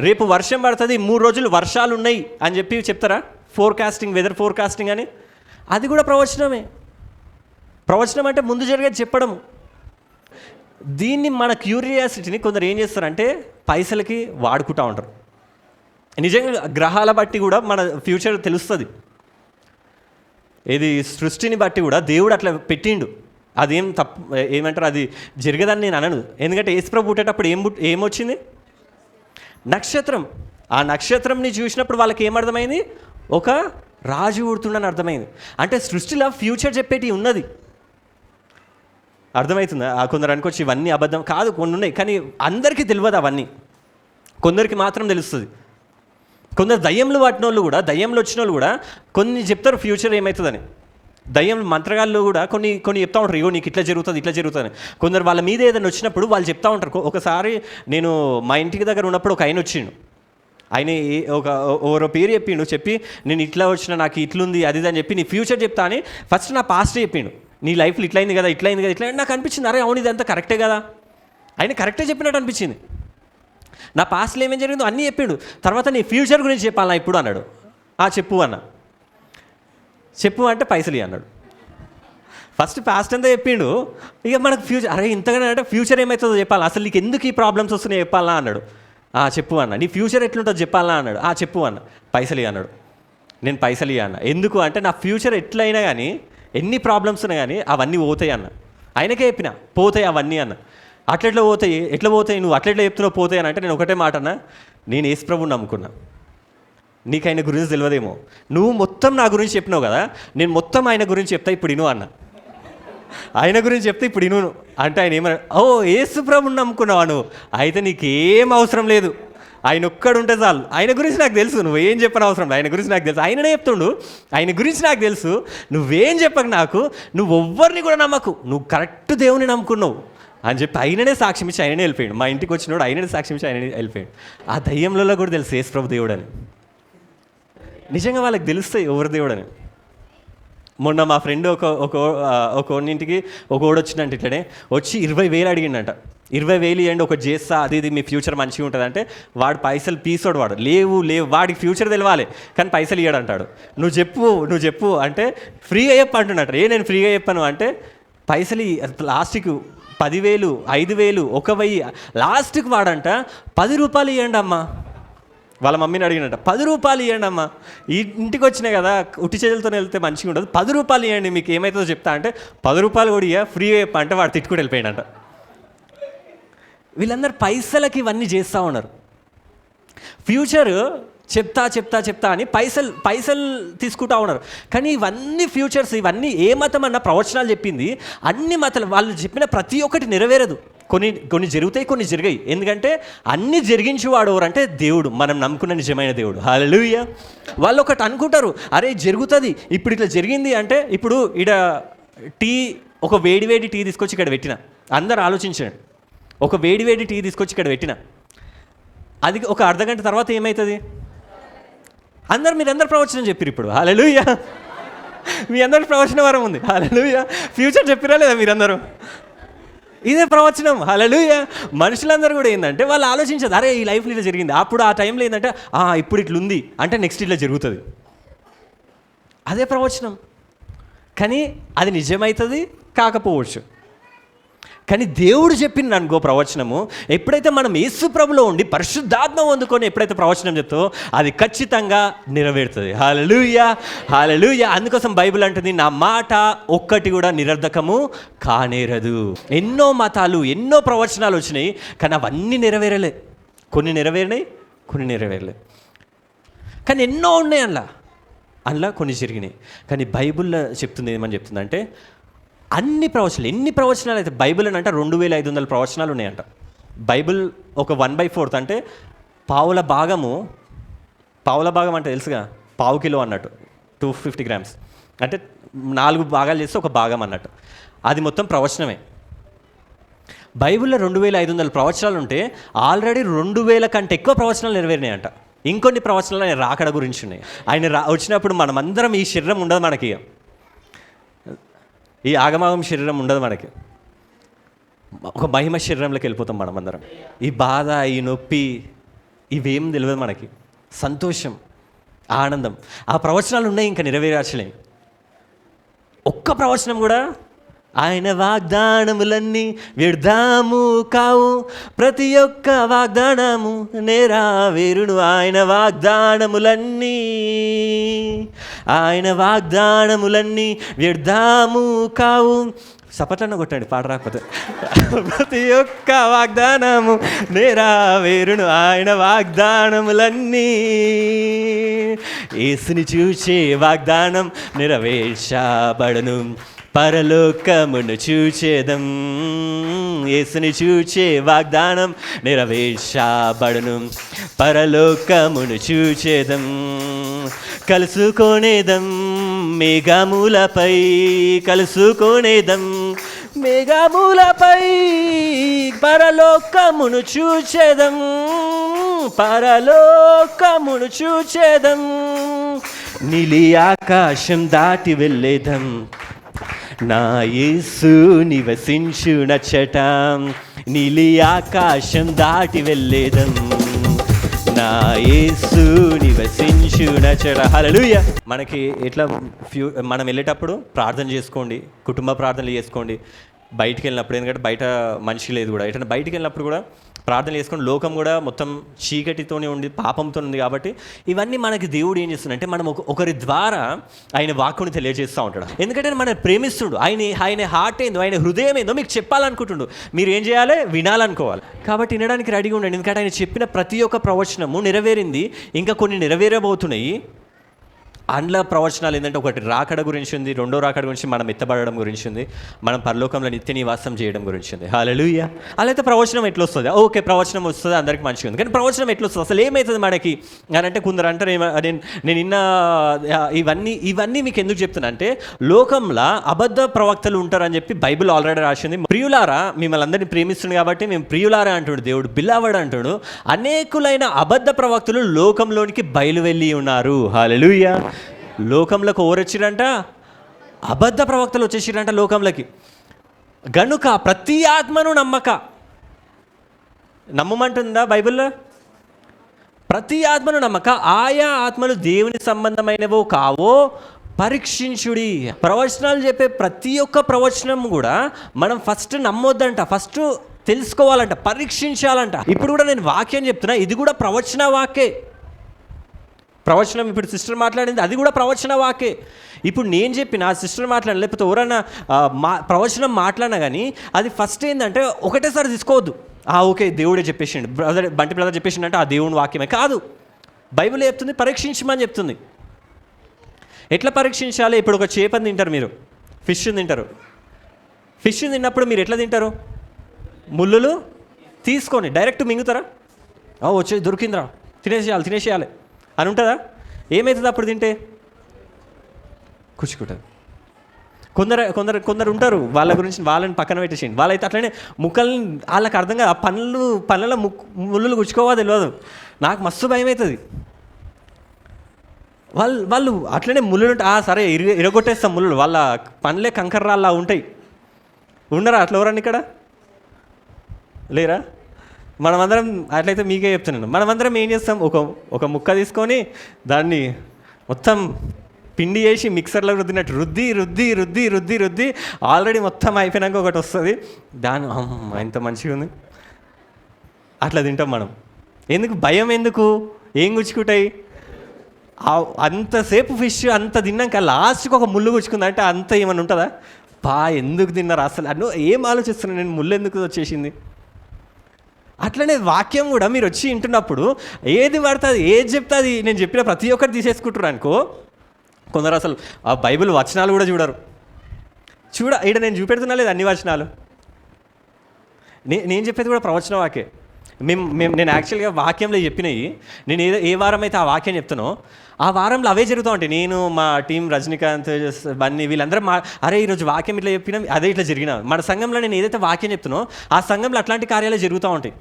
రేపు వర్షం పడుతుంది, 3 రోజులు వర్షాలు ఉన్నాయి అని చెప్పి చెప్తారా, ఫోర్కాస్టింగ్, వెదర్ ఫోర్కాస్టింగ్ అని, అది కూడా ప్రవచనమే. ప్రవచనం అంటే ముందు జరిగేది చెప్పడము. దీన్ని మన క్యూరియాసిటీని కొందరు ఏం చేస్తారంటే పైసలకి వాడుకుంటూ ఉంటారు. నిజంగా గ్రహాల బట్టి కూడా మన ఫ్యూచర్ తెలుస్తుంది. ఇది సృష్టిని బట్టి కూడా దేవుడు అట్లా పెట్టిండు. అదేం తప్పు ఏమంటారు, అది జరగదని నేను అనను. ఎందుకంటే యేసుప్రభు పుట్టేటప్పుడు ఏమొచ్చింది, నక్షత్రం. ఆ నక్షత్రంని చూసినప్పుడు వాళ్ళకి ఏమర్థమైంది, ఒక రాజు ఊడుతుండని అర్థమైంది. అంటే సృష్టిలో ఫ్యూచర్ చెప్పేటి ఉన్నది. అర్థమవుతుందా? కొందరు అనుకోవచ్చు ఇవన్నీ అబద్ధం కాదు, కొన్ని ఉన్నాయి, కానీ అందరికీ తెలియదు. అవన్నీ కొందరికి మాత్రం తెలుస్తుంది. కొందరు దయ్యంలు పట్టిన వాళ్ళు కూడా, దయ్యంలో వచ్చిన వాళ్ళు కూడా కొన్ని చెప్తారు ఫ్యూచర్ ఏమవుతుందని. దయ్యం మంత్రగాళ్ళు కూడా కొన్ని చెప్తా ఉంటారు, ఇగో నీకు ఇట్లా జరుగుతుంది. కొందరు వాళ్ళ మీద ఏదైనా వచ్చినప్పుడు వాళ్ళు చెప్తా ఉంటారు. ఒకసారి నేను మా ఇంటికి దగ్గర ఉన్నప్పుడు ఒక ఆయన వచ్చిండు. ఆయన ఓరో పేరు చెప్పి నేను ఇట్లా వచ్చిన, నాకు ఇట్లుంది అది అని చెప్పి నీ ఫ్యూచర్ చెప్తా అని ఫస్ట్ నా పాస్ట్ చెప్పిండు. నీ లైఫ్లో ఇట్లయింది కదా, ఇట్లా నాకు అనిపించింది, అరే అవును ఇదంతా కరెక్టే కదా, ఆయన కరెక్టే చెప్పినట్టు అనిపించింది. నా పాస్ట్లో ఏమేం జరిగిందో అన్నీ చెప్పిండు. తర్వాత నీ ఫ్యూచర్ గురించి చెప్పాలా ఇప్పుడు అన్నాడు. చెప్పు అన్న. చెప్పు అంటే పైసలు అన్నాడు. ఫస్ట్ పాస్ట్ అంతా చెప్పిండు, ఇక మనకు ఫ్యూచర్, అరే ఇంతగానే అంటే ఫ్యూచర్ ఏమవుతుందో చెప్పాలా, అసలు నీకు ఎందుకు ఈ ప్రాబ్లమ్స్ వస్తున్నాయి చెప్పాలా అన్నాడు. చెప్పు అన్న. నీ ఫ్యూచర్ ఎట్లుంటుందో చెప్పాలా అన్నాడు. చెప్పు అన్న. పైసలు అన్నాడు. నేను పైసలు అన్న. ఎందుకు అంటే నా ఫ్యూచర్ ఎట్లయినా కానీ, ఎన్ని ప్రాబ్లమ్స్ ఉన్నా కానీ అవన్నీ పోతాయి అన్న. ఆయనకే చెప్పిన పోతాయి అవన్నీ అన్న. ఎట్లా పోతాయి నువ్వు అట్లెట్లా చెప్తున్నావు పోతాయి అని అంటే నేను ఒకటే మాట అన్న, నేను యేసు ప్రభువుని నమ్ముకున్నా, నీకు ఆయన గురించి తెలియదేమో, నువ్వు మొత్తం నా గురించి చెప్పినావు కదా, నేను మొత్తం ఆయన గురించి చెప్తా ఇప్పుడు ఇను అన్న. ఆయన గురించి చెప్తే ఇప్పుడు ఇను అంటే ఆయన ఏమన్నా, యేసు ప్రభువుని నమ్ముకున్నావా నువ్వు, అయితే నీకేం అవసరం లేదు, ఆయన ఒక్కడుంటే చాలు, ఆయన గురించి నాకు తెలుసు, నువ్వేం చెప్పని అవసరం లేదు, ఆయన గురించి నాకు తెలుసు, ఆయననే చెప్తుండు, ఆయన గురించి నాకు తెలుసు, నువ్వేం చెప్పక నాకు, నువ్వు ఎవ్వరిని కూడా నమ్మకు, నువ్వు కరెక్ట్ దేవుని నమ్ముకున్నావు అని చెప్పి ఆయననే సాక్ష్యం ఇచ్చి ఆయననే వెళ్ళిపోయాడు. మా ఇంటికి వచ్చినోడు ఆయననే సాక్ష్యం ఇచ్చి ఆయననే వెళ్ళిపోయాడు. ఆ దయ్యంలో కూడా తెలుసు యేసు ప్రభు దేవుడు అని. నిజంగా వాళ్ళకి తెలుస్తాయి ఎవరు దేవుడు అని. మొన్న మా ఫ్రెండ్ ఒక ఇంటికి ఒక ఓడు వచ్చిందంట, ఇట్లనే వచ్చి 20,000 అడిగిండంట. 20,000 ఇవ్వండి ఒకటి చేస్తా, అది మీ ఫ్యూచర్ మంచిగా ఉంటుంది అంటే, వాడు పైసలు పీసోడు, వాడు లేవు వాడికి ఫ్యూచర్ తెలవాలి కానీ పైసలు ఇవ్వడు అంటాడు. నువ్వు చెప్పు అంటే ఫ్రీగా చెప్పు అంటున్నట్టు. నేను ఫ్రీగా చెప్పాను అంటే పైసలు లాస్ట్కి 10,000, 5,000, 1,000, లాస్ట్కి వాడంట 10 రూపాయలు ఇవ్వండి అమ్మా. వాళ్ళ మమ్మీని అడిగినట్ట, 10 రూపాయలు ఇవ్వండి అమ్మా, ఈ ఇంటికి వచ్చినాయి కదా ఉట్టి చేతులతో వెళ్తే మంచిగా ఉండదు, 10 రూపాయలు ఇవ్వండి మీకు ఏమవుతుందో చెప్తా అంటే 10 రూపాయలు కూడా ఫ్రీగా చెప్ప అంటే వాడు తిట్టుకుని వెళ్ళిపోయాడంట. వీళ్ళందరూ పైసలకి ఇవన్నీ చేస్తూ ఉన్నారు. ఫ్యూచర్ చెప్తా అని పైసలు తీసుకుంటా ఉన్నారు. కానీ ఇవన్నీ ఫ్యూచర్స్, ఇవన్నీ ఏ మతం అన్న ప్రవచనాలు చెప్పింది, అన్ని మతాలు వాళ్ళు చెప్పిన ప్రతి ఒక్కటి నెరవేరదు. కొన్ని జరుగుతాయి, కొన్ని జరిగాయి. ఎందుకంటే అన్నీ జరిగించేవాడు ఎవరంటే దేవుడు, మనం నమ్ముకున్న నిజమైన దేవుడు. హల్లెలూయా. వాళ్ళు ఒకటి అనుకుంటారు, అరే జరుగుతుంది, ఇప్పుడు ఇట్లా జరిగింది అంటే, ఇప్పుడు ఒక వేడి టీ తీసుకొచ్చి ఇక్కడ పెట్టిన, అందరు ఆలోచించండి, ఒక వేడి టీ తీసుకొచ్చి ఇక్కడ పెట్టిన, అది ఒక అర్ధగంట తర్వాత ఏమవుతుంది? మీరందరూ ప్రవచనం చెప్పారు ఇప్పుడు. హల్లెలూయా. మీ అందరి ప్రవచన వరం ఉంది. హల్లెలూయా. ఫ్యూచర్ చెప్పిరా లేదా మీరందరూ? ఇదే ప్రవచనం. హల్లెలూయా. మనుషులందరూ కూడా ఏంటంటే వాళ్ళు ఆలోచించదు, అరే ఈ లైఫ్లో ఇట్లా జరిగింది, అప్పుడు ఆ టైంలో ఏంటంటే ఇప్పుడు ఇట్లుంది అంటే నెక్స్ట్ ఇట్లా జరుగుతుంది, అదే ప్రవచనం. కానీ అది నిజమవుతుంది కాకపోవచ్చు. కానీ దేవుడు చెప్పిన అనుకో ప్రవచనము, ఎప్పుడైతే మనం యేసు ప్రభులో ఉండి పరిశుద్ధాత్మ పొందుకొని ఎప్పుడైతే ప్రవచనం చెప్తావో అది ఖచ్చితంగా నెరవేరుతుంది. హల్లెలూయా, హల్లెలూయా. అందుకోసం బైబిల్ అంటుంది, నా మాట ఒక్కటి కూడా నిరర్ధకము కానేరదు. ఎన్నో మతాలు, ఎన్నో ప్రవచనాలు వచ్చినాయి, కానీ అవన్నీ నెరవేరలే. కొన్ని నెరవేరినాయి, కొన్ని నెరవేరలే. కానీ ఎన్నో ఉన్నాయి అందులో కొన్ని జరిగినాయి. కానీ బైబిల్లో చెప్తుంది ఏమని చెప్తుందంటే, అన్ని ప్రవచనాలు, ఎన్ని ప్రవచనాలు అయితే బైబిల్ అని అంటే 2,500 ప్రవచనాలు ఉన్నాయంట. బైబిల్ ఒక 1/4 అంటే పావుల భాగం అంటే తెలుసుగా, పావు కిలో అన్నట్టు, 250 grams అంటే 4 భాగాలు చేస్తే ఒక భాగం అన్నట్టు, అది మొత్తం ప్రవచనమే. బైబిల్లో 2,500 ప్రవచనాలు ఉంటే ఆల్రెడీ 2,000 కంటే ఎక్కువ ప్రవచనాలు నెరవేరినాయంట. ఇంకొన్ని ప్రవచనాలు ఆయన రాకడ గురించి ఉన్నాయి. ఆయన వచ్చినప్పుడు మనమందరం ఈ శరీరం ఉండదు, మనకి ఈ ఆగమాగం శరీరం ఉండదు, మనకి ఒక మహిమ శరీరంలోకి వెళ్ళిపోతాం మనమందరం. ఈ బాధ, ఈ నొప్పి ఇవేం తెలియదు మనకి. సంతోషం, ఆనందం, ఆ ప్రవచనాలు ఉన్నాయి, ఇంకా నెరవేర్చలేం. ఒక్క ప్రవచనం కూడా, ఆయన వాగ్దానములన్నీ వ్యర్థము కావు, ప్రతి ఒక్క వాగ్దానము నెరవేరును. ఆయన వాగ్దానములన్నీ వ్యర్థము కావు. సపట్లన్న కొట్టండి పాట రాకపోతే. ప్రతి ఒక్క వాగ్దానము నెరవేరును, ఆయన వాగ్దానములన్నీ. యేసుని చూచే వాగ్దానం నెరవేర్చబడును, పరలోకమును చూచేదం. యేసుని చూచే వాగ్దానం నెరవేర్చబడును, పరలోకమును చూచేదం. కలుసుకొనేదం మేఘములపై, కలుసుకొనేదం మేఘములపై, పరలోకమును చూచేదం, పరలోకమును చూచేదం. నీలి ఆకాశం దాటి వెళ్ళేదం, నా యేసు నివసించునచ్చట. నీలి ఆకాశం దాటి వెళ్ళేదం, నా యేసు నివసించునచట. హల్లెలూయా. మనకి ఎట్లా మనం వెళ్ళేటప్పుడు ప్రార్థన చేసుకోండి, కుటుంబ ప్రార్థనలు చేసుకోండి. బయటికి వెళ్ళినప్పుడు, ఎందుకంటే బయట మనిషి లేదు కూడా, ఎట్లా బయటికి వెళ్ళినప్పుడు కూడా ప్రార్థన చేసుకొని, లోకం కూడా మొత్తం చీకటితోనే ఉంది, పాపంతో ఉంది. కాబట్టి ఇవన్నీ మనకి దేవుడు ఏం చేస్తుందంటే మనం ఒకరి ద్వారా ఆయన వాక్కుని తెలియజేస్తూ ఉంటాడు. ఎందుకంటే మనం ప్రేమిస్తుడు, ఆయన హార్ట్ ఏందో, ఆయన హృదయం ఏందో మీకు చెప్పాలనుకుంటుండు. మీరు ఏం చేయాలి? వినాలనుకోవాలి. కాబట్టి వినడానికి రెడీగా ఉండండి. ఎందుకంటే ఆయన చెప్పిన ప్రతి ఒక్క ప్రవచనము నెరవేరింది, ఇంకా కొన్ని నెరవేరబోతున్నాయి. అందులో ప్రవచనాలు ఏంటంటే, ఒకటి రాకడ గురించి ఉంది, రెండో రాకడ గురించి, మనం ఎత్తబడడం గురించి ఉంది, మనం పరలోకంలో నిత్య నివాసం చేయడం గురించి ఉంది. హల్లెలూయా. అలా అయితే ప్రవచనం ఎట్లా వస్తుంది? ఓకే, ప్రవచనం వస్తుంది, అందరికి మంచిగా ఉంది. కానీ ప్రవచనం ఎట్లా వస్తుంది? అసలు ఏమవుతుంది మనకి అని అంటే, కొందరు అంటారు, నేను ఇన్న ఇవన్నీ మీకు ఎందుకు చెప్తున్నా అంటే, లోకంలో అబద్ధ ప్రవక్తలు ఉంటారని చెప్పి బైబిల్ ఆల్రెడీ రాసింది. ప్రియులారా, మిమ్మల్ని అందరినీ ప్రేమిస్తుంది కాబట్టి మేము ప్రియులారా అంటాడు దేవుడు, బిల్లావాడు అంటాడు. అనేకులైన అబద్ధ ప్రవక్తలు లోకంలోనికి బయలు వెళ్ళి ఉన్నారు. హల్లెలూయా. లోకంలోకి ఎవరు వచ్చిరంట? అబద్ధ ప్రవక్తలు వచ్చేసిరంట లోకంలోకి. గనుక ప్రతి ఆత్మను నమ్మమంటుందా బైబిల్లో? ప్రతి ఆత్మను నమ్మక ఆయా ఆత్మలు దేవుని సంబంధమైనవో కావో పరీక్షించుడి. ప్రవచనాలు చెప్పే ప్రతి ఒక్క ప్రవచనం కూడా మనం ఫస్ట్ నమ్మొద్దంట, ఫస్ట్ తెలుసుకోవాలంట, పరీక్షించాలంట. ఇప్పుడు కూడా నేను వాక్యం చెప్తున్నా, ఇది కూడా ప్రవచన వాక్యే. ప్రవచనం ఇప్పుడు సిస్టర్ మాట్లాడింది, అది కూడా ప్రవచన వాక్యే. ఇప్పుడు నేను చెప్పిన సిస్టర్ మాట్లాడిన, లేకపోతే ఎవరన్నా ప్రవచనం మాట్లాడినా కానీ అది ఫస్ట్ ఏంటంటే ఒకటేసారి తీసుకోవద్దు. ఓకే, దేవుడే చెప్పేసిండు, బంటి బ్రదర్ చెప్పేసిండు అంటే ఆ దేవుని వాక్యమే కాదు. బైబిల్ చెప్తుంది పరీక్షించమని చెప్తుంది. ఎట్లా పరీక్షించాలి? ఇప్పుడు ఒక చేపని తింటారు మీరు, ఫిష్ తింటారు. ఫిష్ తిన్నప్పుడు మీరు ఎట్లా తింటారు? ముళ్ళులు తీసుకొని డైరెక్ట్ మింగుతారా? వచ్చేది దొరికిందిరా, తినేసేయాలి అని ఉంటుందా? ఏమవుతుంది అప్పుడు తింటే? కూర్చుకుంటారు. కొందరు ఉంటారు, వాళ్ళని పక్కన పెట్టేసింది. వాళ్ళైతే అట్లనే ముక్కల్ని, వాళ్ళకి అర్థం కాదు, పళ్ళలో ముళ్ళు గుచ్చుకోవా తెలియదు. నాకు మస్తు భయం అవుతుంది. వాళ్ళు అట్లనే ముళ్ళు సరే ఇరగొట్టేస్తాం ముళ్ళు, వాళ్ళ పనులే కంకర్రాల్లా ఉంటాయి. ఉండరా అట్లా ఎవరన్నా ఇక్కడ? లేరా? మనమందరం అట్లయితే మీకే చెప్తున్నాను, మనమందరం ఏం చేస్తాం? ఒక ముక్క తీసుకొని దాన్ని మొత్తం పిండి చేసి మిక్సర్లో రుద్దినట్టు రుద్ది ఆల్రెడీ మొత్తం అయిపోయినాక ఒకటి వస్తుంది, దాని ఎంత మంచిగా ఉంది, అట్లా తింటాం మనం. ఎందుకు? భయం ఎందుకు? ఏం గుచ్చుకుంటాయి? అంతసేపు ఫిష్ అంత తిన్నాక లాస్ట్కి ఒక ముళ్ళు గుచ్చుకుందంటే అంత ఏమన్నా ఉంటుందా? ఎందుకు తిన్నారు అసలు? ఏం ఆలోచిస్తున్నాను నేను, ముళ్ళు ఎందుకు వచ్చేసింది? అట్లనే వాక్యం కూడా మీరు వచ్చి వింటున్నప్పుడు ఏది పడుతుంది, ఏది చెప్తుంది, నేను చెప్పిన ప్రతి ఒక్కటి తీసేసుకుంటారు అనుకో. కొందరు అసలు ఆ బైబిల్ వచనాలు కూడా చూడరు. ఇక్కడ నేను చూపెడుతున్నా లేదు అన్ని వచనాలు, నేను చెప్పేది కూడా ప్రవచన వాక్యే. నేను యాక్చువల్గా వాక్యంలో చెప్పినవి, నేను ఏ వారం అయితే ఆ వాక్యం చెప్తానో ఆ వారంలో అవే జరుగుతూ ఉంటాయి. నేను మా టీం రజనీకాంత్, బన్నీ, వీళ్ళందరూ ఈరోజు వాక్యం ఇట్లా చెప్పినా అదే ఇట్లా జరిగిన. మన సంఘంలో నేను ఏదైతే వాక్యం చెప్తానో ఆ సంఘంలో అట్లాంటి కార్యాలు జరుగుతూ ఉంటాయి.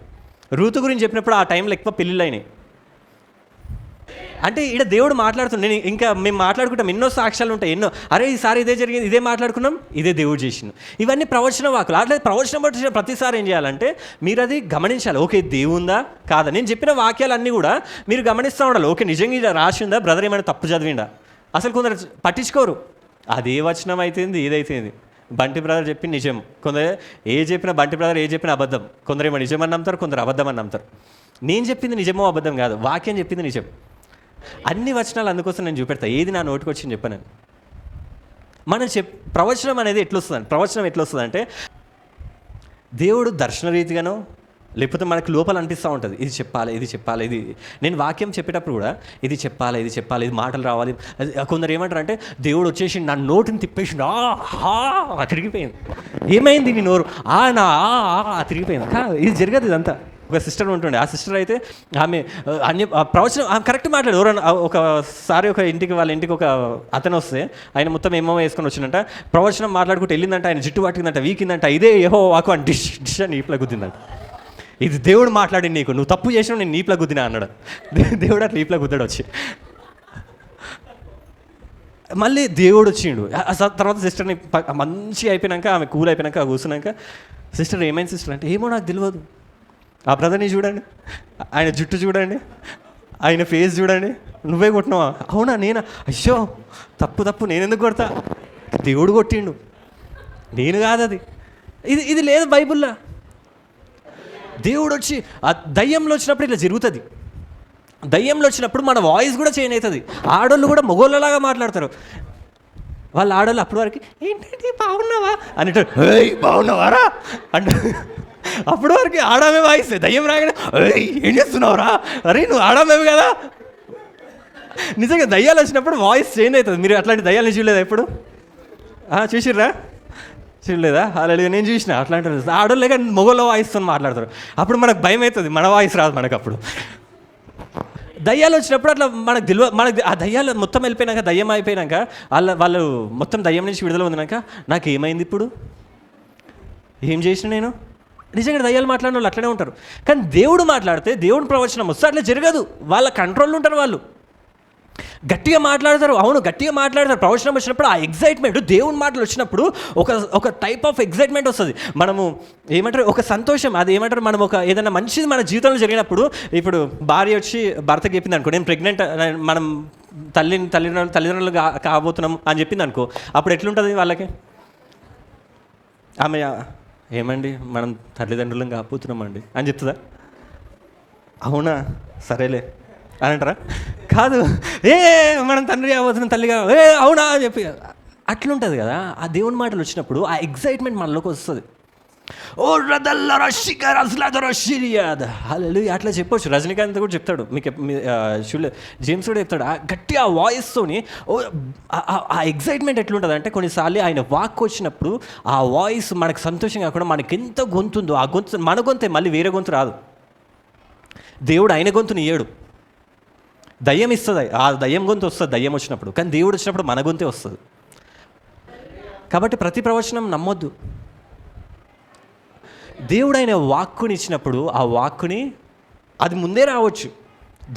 రూతు గురించి చెప్పినప్పుడు ఆ టైంలో ఎక్కువ పెళ్ళిళ్ళు అయినాయి. అంటే ఇక్కడ దేవుడు మాట్లాడుతున్నాడు. ఇంకా మేము మాట్లాడుకుంటాం, ఎన్నో సాక్ష్యాలు ఉంటాయి, ఎన్నో. ఈసారి ఇదే జరిగింది, ఇదే మాట్లాడుకున్నాం, ఇదే దేవుడు చేసింది. ఇవన్నీ ప్రవచన వాకులు. అట్లా ప్రవచనం పట్టిన ప్రతిసారి ఏం చేయాలంటే మీరు అది గమనించాలి. ఓకే, దేవుందా కాదా? నేను చెప్పిన వాక్యాలన్నీ కూడా మీరు గమనిస్తూ ఉండాలి. ఓకే, నిజంగా ఇది రాసిందా, బ్రదర్ ఏమైనా తప్పు చదివిందా? అసలు కొందరు పట్టించుకోరు. అదే వచనం అయితేంది, ఏదైతేంది, బంటి బ్రదర్ చెప్పి నిజం. కొందరు చెప్పినా బంటి బ్రదర్ చెప్పినా అబద్ధం. కొందరేమో నిజం అని నమ్ముతారు, కొందరు అబద్ధం అని నమ్ముతారు. నేను చెప్పింది నిజమో అబద్ధం కాదు, వాక్యం చెప్పింది నిజం. అన్ని వచనాలు అందుకోసం నేను చూపెడతా, ఏది నా నోటికి వచ్చింది చెప్పాను. మనం ప్రవచనం అనేది ప్రవచనం ఎట్లా వస్తుందంటే దేవుడు దర్శన రీతిగానో లేకపోతే మనకు లోపల అనిపిస్తూ ఉంటుంది, ఇది చెప్పాలి. ఇది నేను వాక్యం చెప్పేటప్పుడు కూడా ఇది చెప్పాలి, ఇది మాటలు రావాలి. కొందరు ఏమంటారు అంటే దేవుడు వచ్చేసి నా నోటిని తిప్పేసి తిరిగిపోయింది. ఏమైంది నీ నోరు? తిరిగిపోయింది. ఇది జరగదు. ఇదంతా ఒక సిస్టర్ ఉంటుండే. ఆ సిస్టర్ అయితే ఆమె ప్రవచనం కరెక్ట్ మాట్లాడు. ఎవరైనా ఒకసారి వాళ్ళ ఇంటికి ఒక అతను వస్తే ఆయన మొత్తం ఏమో వేసుకొని వచ్చిందంట. ప్రవచనం మాట్లాడుకుంటూ వెళ్ళిందంట, ఆయన జుట్టు పట్టిందంట, వీకిందంట, ఇదే ఏహో వాకు అని డిష్ అని ఈప్లా గుద్దిందంట. ఇది దేవుడు మాట్లాడి నీకు, నువ్వు తప్పు చేసినావు, నేను ఈప్లా గుద్దినా అన్నాడు. దేవుడు అట్లా ఈప్లా గుద్దాడు వచ్చి. మళ్ళీ దేవుడు వచ్చిండు. తర్వాత సిస్టర్ని మంచిగా అయిపోయినాక, ఆమె కూల్ అయిపోయినాక కూర్చున్నాక సిస్టర్ ఏమైంది సిస్టర్ అంటే, ఏమో నాకు తెలియదు. ఆ బ్రదర్ని చూడండి, ఆయన జుట్టు చూడండి, ఆయన ఫేస్ చూడండి, నువ్వే కొట్టినావా? అవునా? నేనా? అయ్యో తప్పు నేను ఎందుకు కొడతా? దేవుడు కొట్టిండు, నేను కాదు అది. ఇది లేదు బైబిల్లో. దేవుడు వచ్చి ఆ దయ్యంలో వచ్చినప్పుడు ఇట్లా జరుగుతుంది. దయ్యంలో వచ్చినప్పుడు మన వాయిస్ కూడా చేంజ్ అవుతుంది. ఆడోళ్ళు కూడా మగోళ్ళలాగా మాట్లాడతారు. వాళ్ళ ఆడోళ్ళు అప్పటి వరకు ఏంటంటే బాగున్నావా అని బాగున్నావారా అంటే, అప్పటి వరకు ఆడామే వాయిస్. దయ్యం రాగానే ఏం చేస్తున్నావురా, అరే నువ్వు ఆడామేవి కదా. నిజంగా దయ్యాలు వచ్చినప్పుడు వాయిస్ చేంజ్ అవుతుంది. మీరు అట్లాంటి దయ్యాలు చూడలేదా ఎప్పుడు? చూసిర్రా? చూడలేదా? అలాగే నేను చూసిన అట్లాంటి ఆడోళ్ళే కానీ మొగోళ్ళ వాయిస్తో మాట్లాడతారు. అప్పుడు మనకు భయం అవుతుంది, మన వాయిస్ రాదు మనకు. అప్పుడు దయ్యాలు వచ్చినప్పుడు అట్లా మనకు మనకు ఆ దయ్యాలు మొత్తం వెళ్ళిపోయినాక, దయ్యం అయిపోయినాక, వాళ్ళు మొత్తం దయ్యం నుంచి విడుదల పొందినాక నాకు ఏమైంది ఇప్పుడు, ఏం చేసిన నేను? నిజంగా దయ్యాలు మాట్లాడిన వాళ్ళు అట్లనే ఉంటారు. కానీ దేవుడు మాట్లాడితే, దేవుని ప్రవచనం వస్తే అట్లా జరగదు. వాళ్ళ కంట్రోల్లో ఉంటారు వాళ్ళు. గట్టిగా మాట్లాడతారు. అవును, గట్టిగా మాట్లాడతారు. ప్రవచనం వచ్చినప్పుడు ఆ ఎగ్జైట్మెంట్, దేవుని మాటలు వచ్చినప్పుడు ఒక టైప్ ఆఫ్ ఎగ్జైట్మెంట్ వస్తుంది. మనము ఏమంటారు, ఒక సంతోషం, అది ఏమంటారు, మనం ఒక ఏదైనా మంచిది మన జీవితంలో జరిగినప్పుడు, ఇప్పుడు భార్య వచ్చి భర్తకి చెప్పింది అనుకో, నేను ప్రెగ్నెంట్, మనం తల్లిదండ్రులు కాబోతున్నాం అని చెప్పింది అనుకో, అప్పుడు ఎట్లుంటుంది వాళ్ళకి? ఆమె ఏమండి మనం తల్లిదండ్రులను కాబోతున్నామండి అని చెప్తుందా? అవునా, సరేలే అని అంటారా? కాదు, మనం తండ్రి అవసరం తల్లిగా అవునా అని చెప్పి అట్లుంటుంది కదా. ఆ దేవుని మాటలు వచ్చినప్పుడు ఆ ఎగ్జైట్మెంట్ మనలోకి వస్తుంది. ఓ రదల్ల రషిక రజ్లాద రషిరియాద హల్లెలూయా అట్లా చెప్పొచ్చు. రజనీకాంత్ కూడా చెప్తాడు, మీకు చూడలేదు, జేమ్స్ కూడా చెప్తాడు. గట్టి ఆ వాయిస్తోని ఆ ఎగ్జైట్మెంట్ ఎట్లుంటుంది అంటే, కొన్నిసార్లు ఆయన వాక్ వచ్చినప్పుడు ఆ వాయిస్ మనకు సంతోషం కాకుండా మనకి ఎంత గొంతుందో, ఆ గొంతు మన గొంతే, మళ్ళీ వేరే గొంతు రాదు. దేవుడు ఆయన గొంతుని ఇయ్యడు, దయ్యం ఇస్తుంది. ఆ దయ్యం గొంతు వస్తుంది దయ్యం వచ్చినప్పుడు, కానీ దేవుడు వచ్చినప్పుడు మన గొంతే వస్తుంది. కాబట్టి ప్రతి ప్రవచనం నమ్మొద్దు. దేవుడు ఆయన వాక్కుని ఇచ్చినప్పుడు ఆ వాక్కుని అది ముందే రావచ్చు,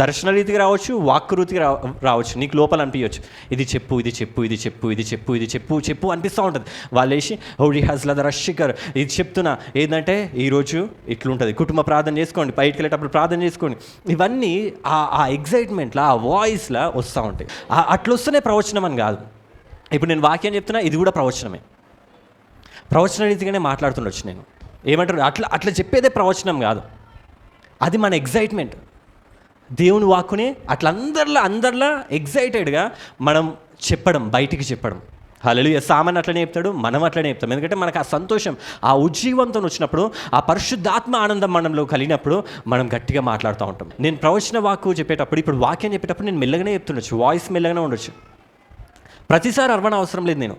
దర్శన రీతిగా రావచ్చు, వాక్కు రీతిగా రావచ్చు. నీకు లోపల అనిపించవచ్చు, ఇది చెప్పు, ఇది చెప్పు, ఇది చెప్పు, ఇది చెప్పు, ఇది చెప్పు చెప్పు అనిపిస్తూ ఉంటుంది. వాళ్ళు వేసి హౌడీ హజ్ల రషికర్ ఇది చెప్తున్నా, ఏంటంటే ఈరోజు ఇట్లుంటుంది, కుటుంబ ప్రార్థన చేసుకోండి, బయటికి వెళ్ళేటప్పుడు ప్రార్థన చేసుకోండి. ఇవన్నీ ఆ ఎగ్జైట్మెంట్లో, ఆ వాయిస్లో వస్తూ ఉంటాయి. అట్లా వస్తేనే ప్రవచనం అని కాదు. ఇప్పుడు నేను వాక్యం చెప్తున్నా, ఇది కూడా ప్రవచనమే. ప్రవచన రీతిగానే మాట్లాడుతుండొచ్చు నేను. ఏమంటారు, అట్లా చెప్పేదే ప్రవచనం కాదు, అది మన ఎగ్జైట్మెంట్. దేవుని వాక్కుని అట్లా అందరిలా ఎగ్జైటెడ్గా మనం చెప్పడం, బయటికి చెప్పడం. హల్లెలూయా. సామాన్ అట్లనే చెప్తాడు, మనం అట్లనే చెప్తాం. ఎందుకంటే మనకు ఆ సంతోషం, ఆ ఉజ్జీవంతో వచ్చినప్పుడు, ఆ పరిశుద్ధాత్మ ఆనందం మనలో కలిగినప్పుడు మనం గట్టిగా మాట్లాడుతూ ఉంటాం. నేను ప్రవచన వాక్కు చెప్పేటప్పుడు, ఇప్పుడు వాక్యం చెప్పేటప్పుడు నేను మెల్లగానే చెప్తుండొచ్చు, వాయిస్ మెల్లగానే ఉండొచ్చు. ప్రతిసారి అరవడం అవసరం లేదు నేను.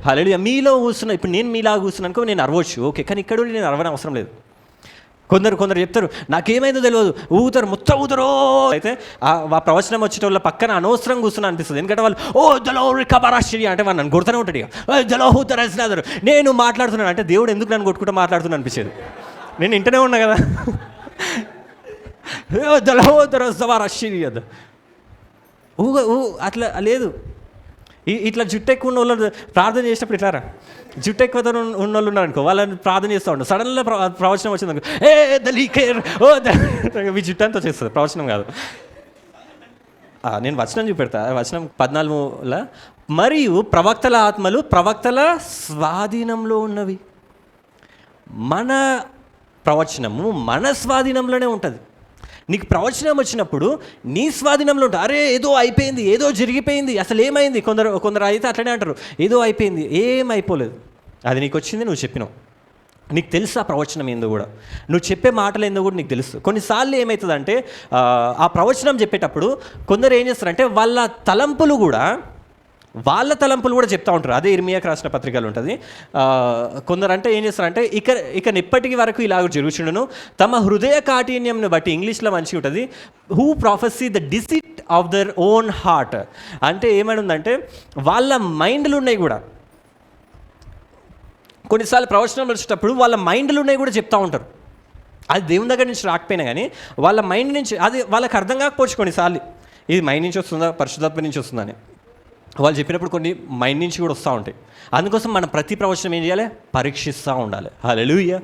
హల్లెలూయా. మీలో కూర్చున్నా, ఇప్పుడు నేను మీలా కూర్చున్నానుకో నేను అరవచ్చు, ఓకే, కానీ ఇక్కడ నేను అరవడం అవసరం లేదు. కొందరు చెప్తారు నాకేమైందో తెలియదు, ఊగుతారు, మొత్తం ఊగుతారో. అయితే ఆ ప్రవచనం వచ్చేటోళ్ళ పక్కన అనవసరం కూర్చుని అనిపిస్తుంది. ఎందుకంటే వాళ్ళు జలో కబరాశ్చర్య అంటే వాళ్ళు నన్ను కొడుతూనే ఉంటాడు. జలోహూతరసినారు, నేను మాట్లాడుతున్నాను అంటే దేవుడు ఎందుకు నన్ను కొట్టుకుంటూ మాట్లాడుతున్నా అనిపించేది. నేను ఇంటనే ఉన్నా కదా. జలోహూతరసవారాశ్చర్య అట్లా లేదు. ఇట్లా జుట్టు ఎక్కువ ఉన్న వాళ్ళు ప్రార్థన చేసినప్పుడు ఇట్లారా, జుట్టు ఎక్కువ ఉన్న వాళ్ళు ఉన్నారనుకో, వాళ్ళని ప్రార్థన చేస్తూ ఉంటారు. సడన్గా ప్రవచనం వచ్చిందనుకో, మీ జుట్టు అంతా చేస్తుంది, ప్రవచనం కాదు. నేను వచనం చూపెడతా, వచనం 14లో, మరియు ప్రవక్తల ఆత్మలు ప్రవక్తల స్వాధీనంలో ఉన్నవి. మన ప్రవచనము మన స్వాధీనంలోనే ఉంటుంది. నీకు ప్రవచనం వచ్చినప్పుడు నీ స్వాధీనంలో ఉంటుంది. అరే ఏదో అయిపోయింది, ఏదో జరిగిపోయింది, అసలు ఏమైంది? కొందరు అయితే అట్లనే అంటారు, ఏదో అయిపోయింది. ఏమైపోలేదు, అది నీకు వచ్చింది, నువ్వు చెప్పినావు, నీకు తెలుసు ఆ ప్రవచనం ఏందో కూడా, నువ్వు చెప్పే మాటలు ఏందో కూడా నీకు తెలుసు. కొన్నిసార్లు ఏమవుతుందంటే ఆ ప్రవచనం చెప్పేటప్పుడు కొందరు ఏం చేస్తారంటే వాళ్ళ తలంపులు కూడా చెప్తూ ఉంటారు. అదే ఇర్మియాకి రాసిన పత్రికలు ఉంటుంది. కొందరు అంటే ఏం చేస్తారంటే ఇక ఇప్పటికి వరకు ఇలాగ జరుగుచుండును తమ హృదయ కాఠిన్యంను బట్టి, ఇంగ్లీష్లో మంచిగా ఉంటుంది, who prophesy the deceit of their own heart. అంటే ఏమైనా ఉందంటే వాళ్ళ మైండ్లు ఉన్నాయి కూడా, కొన్నిసార్లు ప్రవచనాలు వచ్చేటప్పుడు వాళ్ళ మైండ్లు ఉన్నాయి కూడా చెప్తూ ఉంటారు. అది దేవుని దగ్గర నుంచి రాకపోయినా కానీ వాళ్ళ మైండ్ నుంచి, అది వాళ్ళకి అర్థం కాకపోవచ్చు కొన్నిసార్లు, ఇది మైండ్ నుంచి వస్తుందా పరిశుద్ధాత్మ నుంచి వస్తుందని. వాళ్ళు చెప్పినప్పుడు కొన్ని మైండ్ నుంచి కూడా వస్తూ ఉంటాయి. అందుకోసం మనం ప్రతి ప్రవచనం ఏం చేయాలి? పరీక్షిస్తూ ఉండాలి. హల్లెలూయా.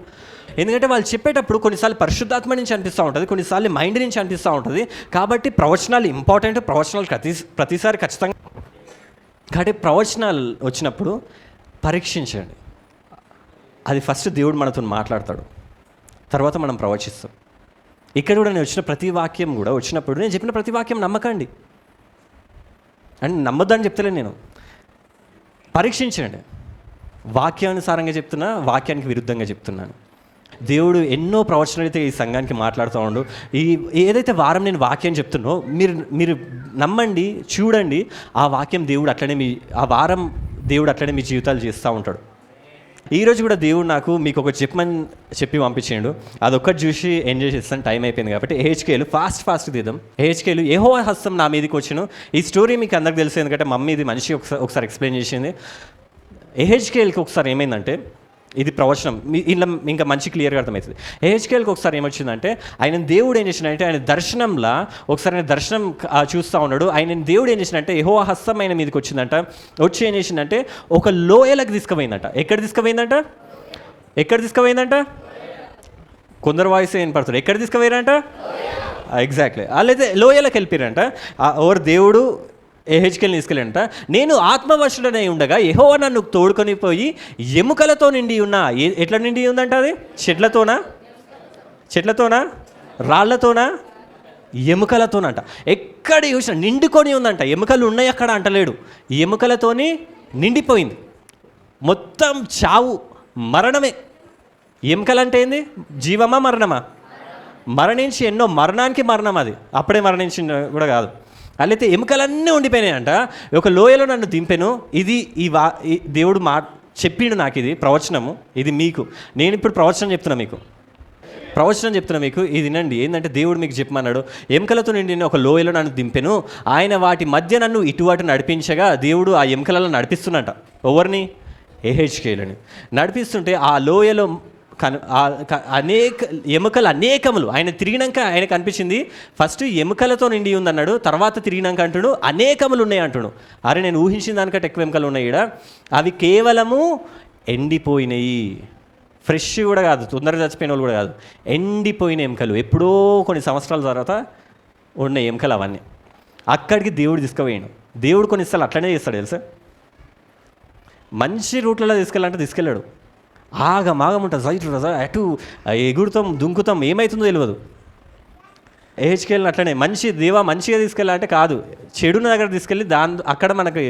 ఎందుకంటే వాళ్ళు చెప్పేటప్పుడు కొన్నిసార్లు పరిశుద్ధాత్మ నుంచి అనిపిస్తూ ఉంటుంది, కొన్నిసార్లు మైండ్ నుంచి అనిపిస్తూ ఉంటుంది. కాబట్టి ప్రవచనాలు ఇంపార్టెంట్, ప్రవచనాలు ప్రతిసారి ఖచ్చితంగా. కాబట్టి ప్రవచనాలు వచ్చినప్పుడు పరీక్షించండి. అది ఫస్ట్ దేవుడు మనతో మాట్లాడతాడు, తర్వాత మనం ప్రవచిస్తాం. ఇక్కడ కూడా నేను వచ్చిన ప్రతి వాక్యం కూడా వచ్చినప్పుడు నేను చెప్పిన ప్రతి వాక్యం నమ్మకండి అని నమ్మొద్దని చెప్తలేను నేను. పరీక్షించండి. వాక్యానుసారంగా చెప్తున్నా, వాక్యానికి విరుద్ధంగా చెప్తున్నాను. దేవుడు ఎన్నో ప్రవచనాలు అయితే ఈ సంఘానికి మాట్లాడుతూ ఉండు. ఏదైతే వారం నేను వాక్యం చెప్తున్నో మీరు నమ్మండి, చూడండి. ఆ వాక్యం దేవుడు అట్లనే ఆ వారం దేవుడు అట్లనే మీ జీవితాలు చేస్తూ ఉంటాడు. ఈరోజు కూడా దేవుడు నాకు మీకు ఒకటి చెప్పి పంపించాడు. అదొక్కటి చూసి ఎంజాయ్ చేస్తాను. టైం అయిపోయింది కాబట్టి ఏహెచ్కేలు ఫాస్ట్ తీద్దాం. ఏహెచ్కేలు యెహోవా హస్తం నా మీదకి వచ్చాను. ఈ స్టోరీ మీకు అందరికి తెలుసు, ఎందుకంటే మమ్మీ ఇది మంచిగా ఒకసారి ఎక్స్ప్లెయిన్ చేసింది. ఏహెచ్కేల్కి ఒకసారి ఏమైందంటే, ఇది ప్రవచనం ఇలా ఇంకా మంచి క్లియర్గా అర్థమవుతుంది. ఏహెచ్కేల్కి ఒకసారి ఏమొచ్చిందంటే, ఆయన దేవుడు ఏం చేసినంటే, ఆయన దర్శనంలో ఒకసారి ఆయన దర్శనం చూస్తూ ఉన్నాడు. ఆయన దేవుడు ఏం చేసినంటే యెహోవా హస్తం ఆయన మీదకి వచ్చిందంట. వచ్చి ఏం చేసిందంటే ఒక లోయలకు తీసుకుపోయిందంట. ఎక్కడ తీసుకుపోయిందంట? కొందరు వాయిస్ ఏం పడుతుంది. ఎక్కడ తీసుకుపోయారంట? ఎగ్జాక్ట్లీ. వాళ్ళైతే లోయలకు వెళ్ళిపోయారంట. ఎవరు? దేవుడు ఏహెచ్కేల్ని తీసుకెళ్ళంట. నేను ఆత్మవశుడనై ఉండగా యెహోవా నన్ను తోడుకొని పోయి ఎముకలతో నిండి ఉన్నా. ఎట్లా నిండి ఉందంట? అది చెట్లతోనా రాళ్లతోనా ఎముకలతోనంట. ఎక్కడ చూసినా నిండుకొని ఉందంట. ఎముకలు ఉన్నాయి అక్కడ అంటలేడు, ఎముకలతోని నిండిపోయింది. మొత్తం చావు, మరణమే. ఎముకలంటే ఏంది? జీవమా మరణమా? మరణించి ఎన్నో మరణానికి మరణం. అది అప్పుడే మరణించిన కూడా కాదు. అట్లయితే ఎముకలన్నీ ఉండిపోయినాయంట. ఒక లోయలో నన్ను దింపెను. ఇది ఈ దేవుడు చెప్పిండు నాకు. ఇది ప్రవచనము. ఇది మీకు నేను ఇప్పుడు ప్రవచనం చెప్తున్నా మీకు. ఇది వినండి. ఏంటంటే దేవుడు మీకు చెప్పమన్నాడు, ఎముకలతో నిండిన ఒక లోయలో నన్ను దింపెను. ఆయన వాటి మధ్య నన్ను ఇటువాటు నడిపించగా దేవుడు ఆ ఎముకలను నడిపిస్తున్నట. ఎవరిని? ఏహెచ్కేలని నడిపిస్తుంటే ఆ లోయలో ఎముకలు అనేకములు. ఆయన తిరిగినాక ఆయనకు అనిపించింది, ఫస్ట్ ఎముకలతో నిండి ఉందన్నాడు, తర్వాత తిరిగినాక అంటుడు అనేకములు ఉన్నాయి అంటుడు. అరే, నేను ఊహించిన దానికంటే ఎక్కువ ఎముకలు ఉన్నాయి ఇక్కడ. అవి కేవలము ఎండిపోయినాయి. ఫ్రెష్ కూడా కాదు, తొందరగా చచ్చిపోయిన వాళ్ళు కూడా కాదు, ఎండిపోయిన ఎముకలు. ఎప్పుడో కొన్ని సంవత్సరాల తర్వాత ఉన్న ఎముకలు అవన్నీ. అక్కడికి దేవుడు తీసుకుపోయాడు. దేవుడు కొన్నిసార్లు అట్లనే చేస్తాడు తెలుసా. మంచి రూట్లలో తీసుకెళ్ళాడు. ఆగమాగం ఉంటుంది, సైట్ అటు ఎగురుతాం, దుంకుతాం, ఏమవుతుందో తెలియదు. ఏహెచ్కేల్ని అట్లనే మంచిగా తీసుకెళ్ళాలంటే కాదు, చెడున దగ్గర తీసుకెళ్ళి అక్కడ మనకి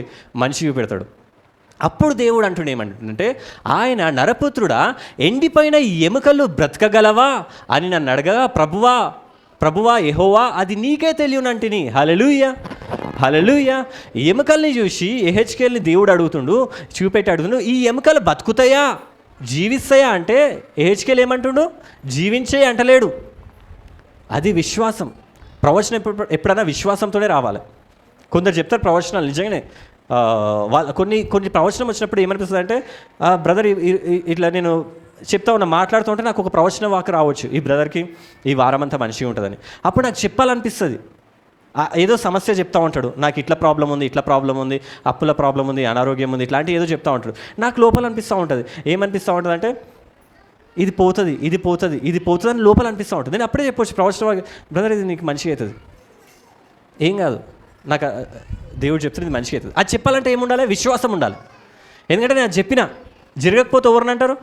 మంచి చూపెడతాడు. అప్పుడు దేవుడు ఏమంటుంటే, ఆయన నరపుత్రుడా, ఎండిపోయిన ఎముకలు బ్రతకగలవా అని నన్ను అడగగా, ప్రభువా యెహోవా అది నీకే తెలియనంటిని. హల్లెలూయా. ఎముకల్ని చూసి ఏహెచ్కేల్ని దేవుడు చూపెట్టాడుతుండు, ఈ ఎముకలు బతుకుతాయా, జీవిస్తాయా అంటే ఏహెచ్కేల్ ఏమంటుండు? జీవించే అంటలేడు. అది విశ్వాసం. ప్రవచనం ఎప్పుడైనా విశ్వాసంతోనే రావాలి. కొందరు చెప్తారు ప్రవచనాలు నిజంగానే. కొన్ని ప్రవచనం వచ్చినప్పుడు ఏమనిపిస్తుంది అంటే, బ్రదర్ ఇట్లా నేను చెప్తా ఉన్నా, మాట్లాడుతూ ఉంటే నాకు ఒక ప్రవచన వాక్ రావచ్చు, ఈ బ్రదర్కి ఈ వారం అంతా మంచిగా ఉంటుందని. అప్పుడు నాకు చెప్పాలనిపిస్తుంది. ఏదో సమస్య చెప్తా ఉంటాడు, నాకు ఇట్లా ప్రాబ్లం ఉంది, అప్పుల ప్రాబ్లం ఉంది, అనారోగ్యం ఉంది, ఇట్లాంటి ఏదో చెప్తా ఉంటాడు. నాకు లోపల అనిపిస్తూ ఉంటుంది. ఏమనిపిస్తూ ఉంటుంది అంటే, ఇది పోతుంది అని లోపల అనిపిస్తూ ఉంటుంది. నేను అప్పుడే చెప్పవచ్చు ప్రవచన, బ్రదర్ ఇది నీకు మంచిగా అవుతుంది, ఏం కాదు, నాకు దేవుడు చెప్తుంది ఇది మంచిగా అవుతుంది. అది చెప్పాలంటే ఏముండాలి? విశ్వాసం ఉండాలి. ఎందుకంటే నేను చెప్పినా జరగకపోతే ఎవరిని అంటారు?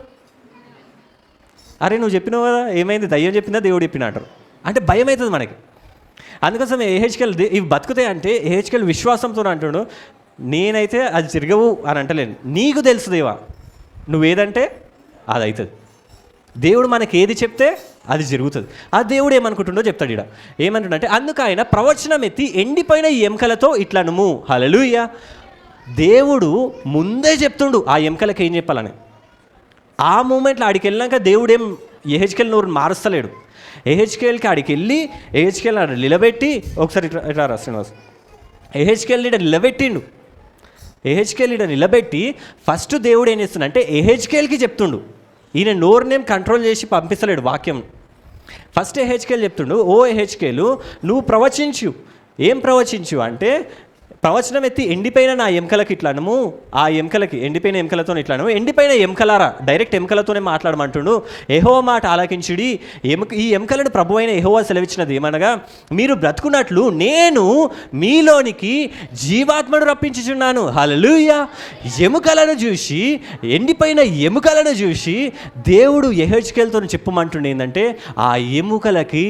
అరే నువ్వు చెప్పినావు కదా, ఏమైంది, దయ్యం చెప్పిందా దేవుడు చెప్పినా అంటారు. అంటే భయం అవుతుంది మనకి. అందుకోసం ఏహెచ్కేల్ ఇవి బతుకుతాయి అంటే ఏహెచ్కేల్ విశ్వాసంతో అంటాడు, నేనైతే అది జరగవు అని అంటలేను, నీకు తెలుసు దేవా, నువ్వేదంటే అది అవుతుంది. దేవుడు మనకి ఏది చెప్తే అది జరుగుతుంది. ఆ దేవుడు ఏమనుకుంటుండో చెప్తాడు. ఇక్కడ ఏమంటుండంటే, అందుకు ఆయన ప్రవచనం ఎత్తి ఎండిపోయిన ఎముకలతో ఇట్లనుము. హల్లెలూయా. దేవుడు ముందే చెప్తుండు ఆ ఎముకలకి ఏం చెప్పాలని. ఆ మూమెంట్లో ఆడికి వెళ్ళాక దేవుడు ఏం ఏహెచ్కేల్ నోరు మారుస్తలేడు. ఏహెచ్కేల్కి ఆడికి వెళ్ళి ఏహెచ్కేల్ నిలబెట్టి, ఒకసారి ఇట్లా రా శ్రీనివాస్, ఏహెచ్కేల్ నిలబెట్టిండు. ఏహెచ్కేల్ నిలబెట్టి ఫస్ట్ దేవుడు ఏం చేస్తుండే అంటే ఏహెచ్కేల్కి చెప్తుండు. ఈయన నోరునేం కంట్రోల్ చేసి పంపిస్తలేడు వాక్యం. ఫస్ట్ ఏహెచ్కేల్ చెప్తుండు, ఓ ఏహెచ్కేలు నువ్వు ప్రవచించు. ఏం ప్రవచించు అంటే, ప్రవచనం ఎత్తి ఎండిపోయిన నా ఎముకలకి ఇట్లానము, ఆ ఎముకలకి ఎండిపోయిన ఎముకలతో ఇట్లాను, ఎండిపోయిన ఎముకలారా, డైరెక్ట్ ఎముకలతోనే మాట్లాడమంటుండు. యెహోవా మాట ఆలకించుడి, ఈ ఎముకలను ప్రభు అయిన యెహోవా సెలవిచ్చినది ఏమనగా, మీరు బ్రతుకున్నట్లు నేను మీలోనికి జీవాత్మను రప్పించుచున్నాను. హల్లెలూయా. ఎముకలను చూసి, ఎండిపోయిన ఎముకలను చూసి దేవుడు యెహెజ్కేలుతో చెప్పమంటుండే ఏంటంటే, ఆ ఎముకలకి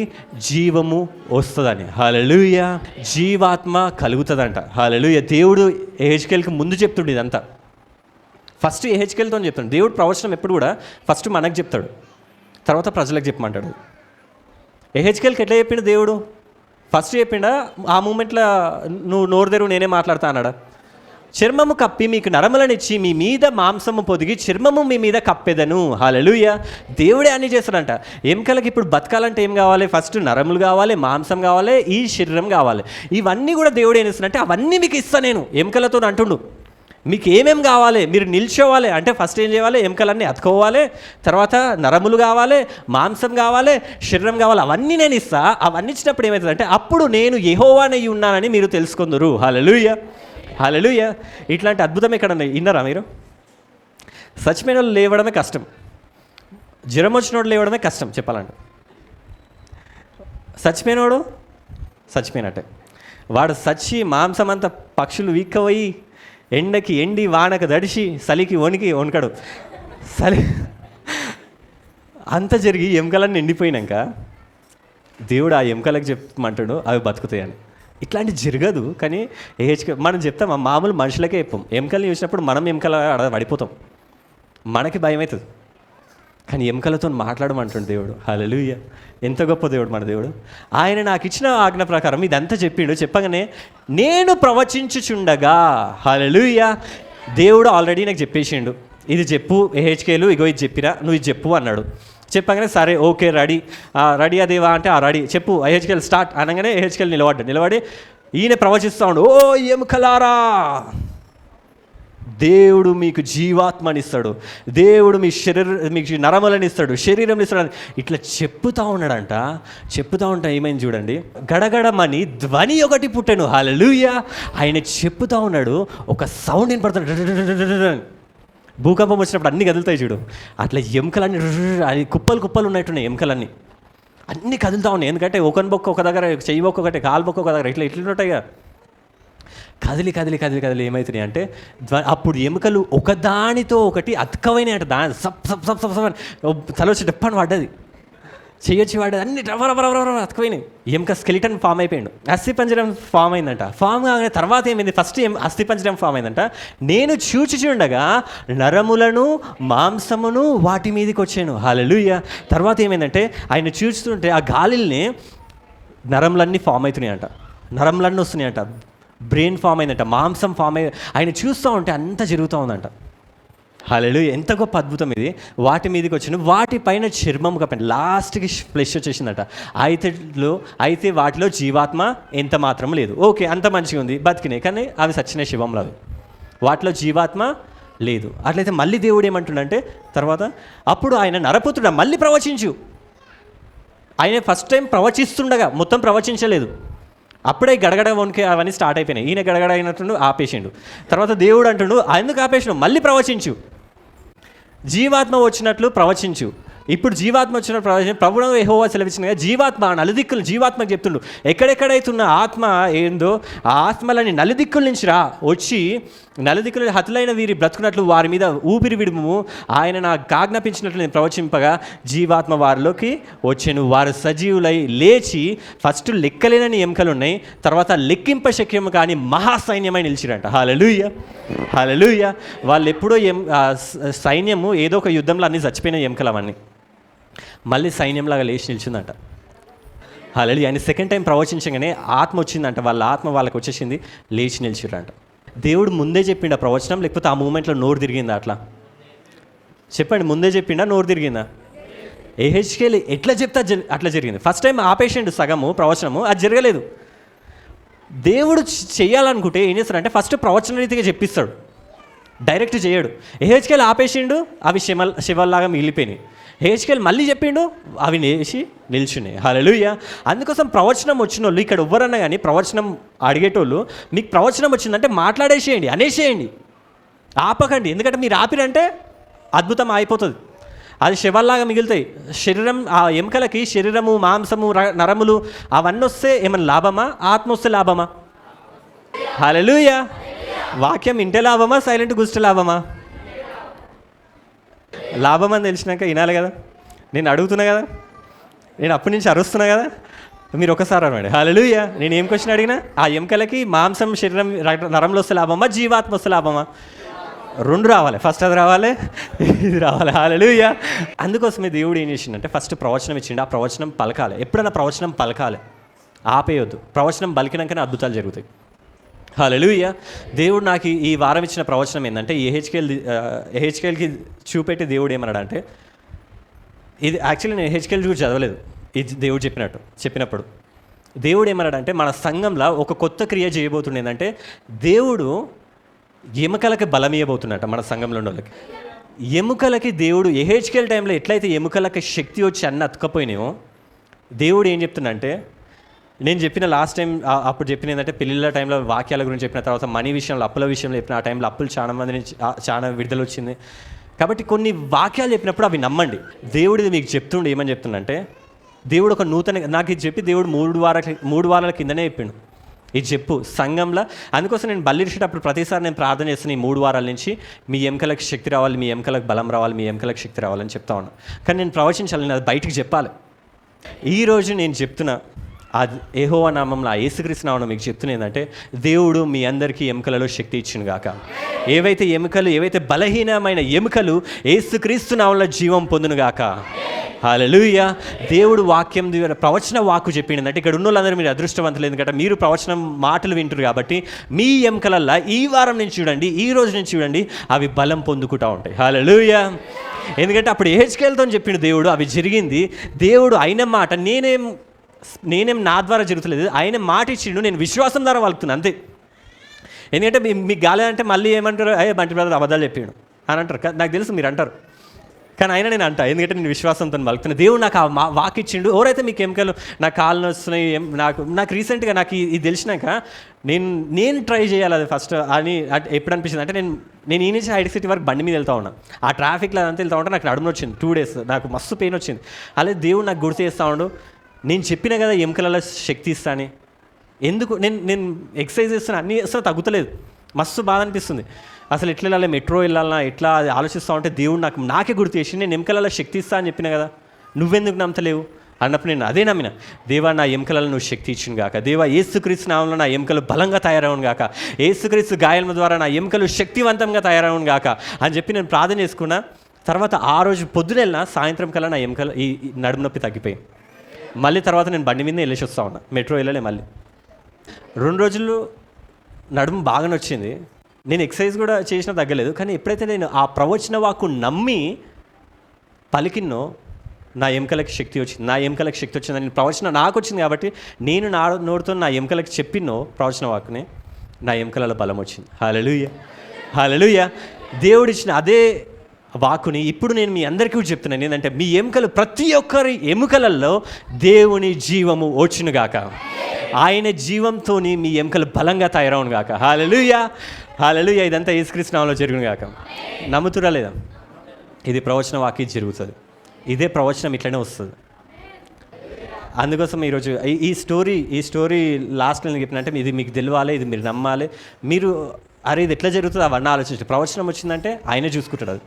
జీవము వస్తుందని. హల్లెలూయా. జీవాత్మ కలుగుతుందంట. హల్లెలూయా. దేవుడు యెహెజ్కేలుకి ముందు చెప్తుండే ఇదంతా. ఫస్ట్ యెహెజ్కేలుతో చెప్తాడు. దేవుడు ప్రవచనం ఎప్పుడు కూడా ఫస్ట్ మనకు చెప్తాడు, తర్వాత ప్రజలకు చెప్పమంటాడు. యెహెజ్కేలుకి ఎట్లా చెప్పిండు దేవుడు? ఫస్ట్ చెప్పిండా ఆ మూమెంట్లో నువ్వు నోరు తెరువు నేనే మాట్లాడతా అన్నాడా? చర్మము కప్పి మీకు నరములనిచ్చి మీ మీద మాంసము పొదిగి చర్మము మీ మీద కప్పెదను. హల్లెలూయా. దేవుడే అన్నీ చేస్తాడంట. ఎముకలకి ఇప్పుడు బతకాలంటే ఏం కావాలి? ఫస్ట్ నరములు కావాలి, మాంసం కావాలి, ఈ శరీరం కావాలి. ఇవన్నీ కూడా దేవుడు ఏం చేస్తాడంటే అవన్నీ మీకు ఇస్తాను నేను ఎముకలతో అంటుండు. మీకు ఏమేమి కావాలి? మీరు నిల్చోవాలి అంటే ఫస్ట్ ఏం చేయాలి? ఎముకలన్నీ అతుకోవాలి, తర్వాత నరములు కావాలి, మాంసం కావాలి, శరీరం కావాలి, అవన్నీ నేను ఇస్తా. అవన్నీ ఇచ్చినప్పుడు ఏమవుతుందంటే అప్పుడు నేను యెహోవానై ఉన్నానని మీరు తెలుసుకుందురు. హల్లెలూయా. హల్లెలూయా. ఇట్లాంటి అద్భుతం ఎక్కడ విన్నారా మీరు? చచ్చిపోయిన వాళ్ళు లేవడమే కష్టం, జ్వరం వచ్చినోడు లేవడమే కష్టం చెప్పాలంటే. చచ్చిపోయినోడు చచ్చిపోయినట్టే. వాడు చచ్చి మాంసం అంతా పక్షులు వీక్కపోయి ఎండకి ఎండి వానకు దడిసి చలికి వణికడు. చలి అంత జరిగి ఎముకలన్నీ ఎండిపోయినాక దేవుడు ఆ ఎముకలకు చెప్పమంటాడు అవి బతుకుతాయని. ఇట్లాంటి జరగదు. కానీ మనం చెప్తాం, మామూలు మనుషులకే చెప్పాం. ఎముకల్ని చూసినప్పుడు మనం ఎముకల పడిపోతాం, మనకి భయం అవుతుంది. కానీ ఎముకలతో మాట్లాడమంటుండు దేవుడు. హల్లెలూయా. ఎంత గొప్ప దేవుడు మన దేవుడు. ఆయన నాకు ఇచ్చిన ఆజ్ఞ ప్రకారం ఇదంతా చెప్పిండు. చెప్పగానే నేను ప్రవచించుచుండగా, హల్లెలూయా, దేవుడు ఆల్రెడీ నాకు చెప్పేసిండు, ఇది చెప్పు యెహెజ్కేలు, ఇగో ఇది చెప్పిరా, నువ్వు ఇది చెప్పు అన్నాడు. చెప్పగానే సరే ఓకే రెడీ అదేవా అంటే ఆ రెడీ చెప్పు యెహెజ్కేలు స్టార్ట్ అనగానే యెహెజ్కేలు నిలబడి ఈయన ప్రవచిస్తూ ఉండు. ఓ ఎముకలారా, దేవుడు మీకు జీవాత్మనిస్తాడు, దేవుడు మీకు నరములను ఇస్తాడు, శరీరం ఇస్తాడు, ఇట్లా చెప్తా ఉంటా. ఏమైంది చూడండి, గడగడమని ధ్వని ఒకటి పుట్టెను. హల్లెలూయా. ఆయన చెప్తా ఉన్నాడు, ఒక సౌండ్ వినపడుతుంది. భూకంపం వచ్చినప్పుడు అన్నీ కదులుతాయి చూడు, అట్లా ఎముకలన్నీ అది కుప్పలు ఉన్నట్టున్నాయి. ఎముకలన్నీ అన్నీ కదులుతూ ఉన్నాయి. ఎందుకంటే ఒకని బొక్క ఒక దగ్గర, చెయ్యి బొక్క ఒకటి, కాలు బొక్క ఒక దగ్గర, ఇట్లా ఉంటాయిగా. కదిలి ఏమవుతున్నాయి అంటే అప్పుడు ఎముకలు ఒకదానితో ఒకటి అతకమైన అంట. దాని తలొచ్చి డెప్పని పడ్డది, చెయ్యొచ్చి వాడేది, అన్ని రవరవరవర అతకపోయినాయి. ఎముక స్కెలిటన్ ఫామ్ అయిపోయాడు. అస్థిపంజరం ఫామ్ అయిందంట. ఫామ్ కాగానే తర్వాత ఏమైంది? ఫస్ట్ అస్థిపంజరం ఫామ్ అయిందంట. నేను చూడగా నరములను మాంసమును వాటి మీదకి వచ్చాను. హల్లెలూయా. తర్వాత ఏమైందంటే ఆయన చూస్తుంటే ఆ గాలిల్ని నరములన్నీ ఫామ్ అవుతున్నాయంట, నరములన్నీ వస్తున్నాయంట, బ్రెయిన్ ఫామ్ అయిందంట, మాంసం ఫామ్ అయ్యి ఆయన చూస్తూ ఉంటే అంత జరుగుతూ ఉందంట. హల్లెలూయా. ఎంత గొప్ప అద్భుతం ఇది. వాటి మీదకి వచ్చిన వాటిపైన చర్మం కప్పండి, లాస్ట్కి ఫ్లెష్ వచ్చేసిందట. అయితే వాటిలో జీవాత్మ ఎంత మాత్రం లేదు. ఓకే, అంత మంచిగా ఉంది, బతికినాయి, కానీ అవి సచ్చిన శివంలో అవి, వాటిలో జీవాత్మ లేదు. అట్లయితే మళ్ళీ దేవుడు ఏమంటుండంటే తర్వాత అప్పుడు ఆయన నరపుత్రుడా మళ్ళీ ప్రవచించు. ఆయన ఫస్ట్ టైం ప్రవచిస్తుండగా మొత్తం ప్రవచించలేదు, అప్పుడే గడగడ వణికి అవన్నీ స్టార్ట్ అయిపోయినాయి. ఈయన గడగడ అయినట్టుండు ఆపేసిండు. తర్వాత దేవుడు అంటుండు, ఎందుకు ఆపేసిండు? మళ్ళీ ప్రవచించు, జీవాత్మ వచ్చినట్లు ప్రవచించు. ఇప్పుడు జీవాత్మ వచ్చిన ప్రవచనం ప్రభువు యెహోవా సెలవిచ్చినగా జీవాత్మ నలుదిక్కులు జీవాత్మకు చెప్తుండు, ఎక్కడెక్కడైతున్న ఆత్మ ఏందో ఆ ఆత్మలని నలుదిక్కుల నుంచి వచ్చి నలుదిక్కుల హతులైన వీరి బ్రతుకున్నట్లు వారి మీద ఊపిరి విడుము. ఆయన నాకు ఆజ్ఞాపించినట్లు నేను ప్రవచింపగా జీవాత్మ వారిలోకి వచ్చాను. వారు సజీవులై లేచి ఫస్ట్ లెక్కలేనని ఎముకలు ఉన్నాయి, తర్వాత లెక్కింప శక్యము కానీ మహాసైన్యమై నిలిచిరంట. హల్లెలూయా. హల్లెలూయా. వాళ్ళు ఎప్పుడో సైన్యము ఏదో ఒక యుద్ధంలో అన్నీ చచ్చిపోయిన ఎముకలు అవన్నీ మళ్ళీ సైన్యంలాగా లేచి నిలిచిందంట. హల్లెలూయా. ఆయన సెకండ్ టైం ప్రవచించగానే ఆత్మ వచ్చిందంట, వాళ్ళ ఆత్మ వాళ్ళకి వచ్చేసింది, లేచి నిలిచిరంట. దేవుడు ముందే చెప్పిండా ప్రవచనం, లేకపోతే ఆ మూమెంట్లో నోరు తిరిగిందా? అట్లా చెప్పండి, ముందే చెప్పిండా నోరు తిరిగిందా? యెహెజ్కేలు ఎట్లా చెప్తే అట్లా జరిగింది. ఫస్ట్ టైం ఆపేషండు సగము ప్రవచనము, అది జరగలేదు. దేవుడు చేయాలనుకుంటే ఏం చేస్తాడంటే ఫస్ట్ ప్రవచన రీతిగా చెప్పిస్తాడు. డైరెక్ట్ చేయడు. హెచ్కేల్ ఆపేసిండు, అవి శివల్లాగా మిగిలిపోయినాయి. హెచ్కేల్ మళ్ళీ చెప్పిండు, అవి నిల్చున్నాయి. హల్లెలూయా. అందుకోసం ప్రవచనం వచ్చిన వాళ్ళు ఇక్కడ ఎవ్వరన్నా కానీ ప్రవచనం అడిగేటోళ్ళు, మీకు ప్రవచనం వచ్చిందంటే మాట్లాడేసేయండి, అనేసేయండి, ఆపకండి. ఎందుకంటే మీరు ఆపిరంటే అద్భుతం అయిపోతుంది, అది శవాల్లాగా మిగులుతాయి. శరీరం, ఆ ఎముకలకి శరీరము, మాంసము, నరములు అవన్నీ వస్తే ఏమైనా లాభమా? ఆత్మ వస్తే లాభమా? హల్లెలూయా. వాక్యం ఇంటే లాభమా, సైలెంట్ కూర్చుంటే లాభమా? లాభం అని తెలిసినాక వినాలి కదా. నేను అడుగుతున్నా కదా, నేను అప్పటి నుంచి అరుస్తున్నా కదా, మీరు ఒకసారి అనమాట హల్లెలూయా. నేను ఏం క్వశ్చన్ అడిగినా, ఆ ఎముకలకి మాంసం, శరీరం, నరంలో వస్తే లాభమా, జీవాత్మ వస్తే లాభమా? రెండు రావాలి, ఫస్ట్ అది రావాలి, ఇది రావాలి. హల్లెలూయా. అందుకోసమే దేవుడు ఏం చేసిండంటే ఫస్ట్ ప్రవచనం ఇచ్చిండు. ఆ ప్రవచనం పలకాలి. ఎప్పుడైనా ప్రవచనం పలకాలి, ఆపేయొద్దు. ప్రవచనం పలికినాకనే అద్భుతాలు జరుగుతాయి. హల్లెలూయా. దేవుడు నాకు ఈ వారం ఇచ్చిన ప్రవచనం ఏంటంటే, హెచ్కేల్కి చూపెట్టి దేవుడు ఏమన్నాడంటే, ఇది యాక్చువల్లీ నేను హెచ్కేల్ చూసి చదవలేదు, ఇది దేవుడు చెప్పినప్పుడు దేవుడు ఏమన్నాడంటే, మన సంఘంలో ఒక కొత్త క్రియ చేయబోతుండే. ఏంటంటే దేవుడు ఎముకలకి బలం ఇవ్వబోతున్నట్ట. మన సంఘంలో ఉన్న వాళ్ళకి ఎముకలకి దేవుడు హెచ్కేల్ టైంలో ఎట్లయితే ఎముకలకి శక్తి వచ్చి అన్న అతుకపోయినాయో, దేవుడు ఏం చెప్తున్నంటే, నేను చెప్పిన లాస్ట్ టైం అప్పుడు చెప్పిన ఏంటంటే, పెళ్ళిళ్ళ టైంలో వాక్యాల గురించి చెప్పిన, తర్వాత మనీ విషయంలో, అప్పుల విషయంలో చెప్పిన. ఆ టైంలో అప్పులు చాలా మంది నుంచి చాలా విడుదల వచ్చింది. కాబట్టి కొన్ని వాక్యాలు చెప్పినప్పుడు అవి నమ్మండి. దేవుడు ఇది మీకు చెప్తుండే, ఏమని చెప్తుండంటే, దేవుడు ఒక నూతన, నాకు ఇది చెప్పి దేవుడు 3 వారాల కిందనే చెప్పిండు, ఇది చెప్పు సంఘంలో. అందుకోసం నేను బల్లిరిచేటప్పుడు ప్రతిసారి నేను ప్రార్థన చేస్తున్నాను, ఈ 3 వారాల నుంచి మీ ఎముకలకు శక్తి రావాలి, మీ ఎముకలకు బలం రావాలి, మీ ఎముకలకు శక్తి రావాలని చెప్తా ఉన్నాను. కానీ నేను ప్రవచించాలి, నేను అది బయటికి చెప్పాలి. ఈరోజు నేను చెప్తున్నా, అది యెహోవా నామంలో, ఆ యేసుక్రీస్తు నామంలో మీకు చెప్తున్నా ఏంటంటే, దేవుడు మీ అందరికీ ఎముకలలో శక్తి ఇచ్చును గాక. ఏవైతే బలహీనమైన ఎముకలు యేసుక్రీస్తు నామంలో జీవం పొందును గాక. హల్లెలూయా. దేవుడు వాక్యం ద్వారా ప్రవచన వాక్కు చెప్పిందంటే, ఇక్కడ ఉన్న వాళ్ళందరూ మీరు అదృష్టవంతులు, ఎందుకంటే మీరు ప్రవచనం మాటలు వింటారు కాబట్టి మీ ఎముకలల్లా ఈ వారం నుంచి చూడండి, ఈ రోజు నుంచి చూడండి, అవి బలం పొందుకుంటూ ఉంటాయి. హల్లెలూయా. ఎందుకంటే అప్పుడు హెచ్కేల్తో చెప్పిండు దేవుడు, అవి జరిగింది. దేవుడు అయిన మాట నేనేం నా ద్వారా జరుగుతలేదు, ఆయన మాట ఇచ్చిండు, నేను విశ్వాసం ద్వారా వలుకుతున్నాను అంతే. ఎందుకంటే మీకు గాలేదంటే మళ్ళీ ఏమంటారు, బంటి బ్రదర్ అబద్ధాలు చెప్పిండు అని అంటారు. నాకు తెలుసు మీరు అంటారు, కానీ అయినా నేను అంటా, ఎందుకంటే నేను విశ్వాసంతో వలుకుతున్నాను. దేవుడు నాకు ఆ వాక్ ఇచ్చిండు. ఎవరైతే మీకు ఎముకలు, నాకు కాళ్ళు వస్తున్నాయి, నాకు రీసెంట్గా నాకు ఇది తెలిసినాక నేను ట్రై చేయాలి అది ఫస్ట్ అని ఎప్పుడు అనిపించింది అంటే, నేను ఈ నుంచి హైడ్ సిటీ వరకు బండి మీద వెళ్తా ఉన్నా. ఆ ట్రాఫిక్లో అదంతా వెళ్తా ఉంటే నాకు నడుమున వచ్చింది 2 days, నాకు మస్తు పెయిన్ వచ్చింది. అలాగే దేవుడు నాకు గుర్తు చేస్తూ ఉండు, నేను చెప్పిన కదా ఎముకలలో శక్తి ఇస్తాను. ఎందుకు నేను ఎక్సర్సైజ్ చేస్తున్నా, అన్నీ అసలు తగ్గుతలేదు, మస్తు బాధ అనిపిస్తుంది. అసలు ఎట్లా వెళ్ళాలి, మెట్రో వెళ్ళాలన్నా ఎట్లా అది ఆలోచిస్తూ ఉంటే దేవుడు నాకే గుర్తు చేసి, నేను ఎముకలలో శక్తి ఇస్తా అని చెప్పిన కదా, నువ్వెందుకు నమ్మతలేవు అన్నప్పుడు నేను అదే నమ్మిన. దేవా, నా ఎముకలలో నువ్వు శక్తి ఇచ్చును గాక. దేవా, యేసుక్రీస్తు నామంలో నా ఎముకలు బలంగా తయారవును గాక. యేసుక్రీస్తు గాయాల ద్వారా నా ఎముకలు శక్తివంతంగా తయారవును గాక అని చెప్పి నేను ప్రార్థన చేసుకున్నా. తర్వాత ఆ రోజు పొద్దున వెళ్ళినా, సాయంత్రం కల్లా నా ఎముకలు ఈ నడుము నొప్పి తగ్గిపోయి, మళ్ళీ తర్వాత నేను బండి మీద వెళ్ళేసి వస్తూ ఉన్నా, మెట్రో వెళ్ళలే. మళ్ళీ 2 రోజులు నడుము బాగానే వచ్చింది. నేను ఎక్సర్సైజ్ కూడా చేసినా తగ్గలేదు. కానీ ఎప్పుడైతే నేను ఆ ప్రవచన వాక్కు నమ్మి పలికిన్నో, నా ఎముకలకి శక్తి వచ్చింది. నా ఎముకలకి శక్తి వచ్చింది. నేను ప్రవచనం నాకు వచ్చింది కాబట్టి నేను నా నోటితో నా ఎముకలకి చెప్పిన్నో ప్రవచన వాక్కుని, నా ఎముకలలో బలం వచ్చింది. హల్లెలూయా. హల్లెలూయా. దేవుడిచ్చిన అదే వాక్కుని ఇప్పుడు నేను మీ అందరికీ చెప్తున్నాను ఏంటంటే, మీ ఎముకలు, ప్రతి ఒక్కరి ఎముకలలో దేవుని జీవము వచ్చునుగాక. ఆయన జీవంతో మీ ఎముకలు బలంగా తయారవును గాక. హల్లెలూయా. హల్లెలూయా. ఇదంతా యేసుక్రీస్తు నామములో జరుగును గాక. నమ్ముతురా లేదా? ఇది ప్రవచన వాక్యం జరుగుతుంది. ఇదే ప్రవచనం ఇట్లనే వస్తుంది. అందుకోసం ఈరోజు ఈ స్టోరీ లాస్ట్లో నేను చెప్పినంటే, ఇది మీకు తెలియాలి, ఇది మీరు నమ్మాలి. మీరు అరే ఇది ఎట్లా జరుగుతుంది అవన్నీ ఆలోచించి, ప్రవచనం వచ్చిందంటే ఆయనే చూసుకుంటాడు. అది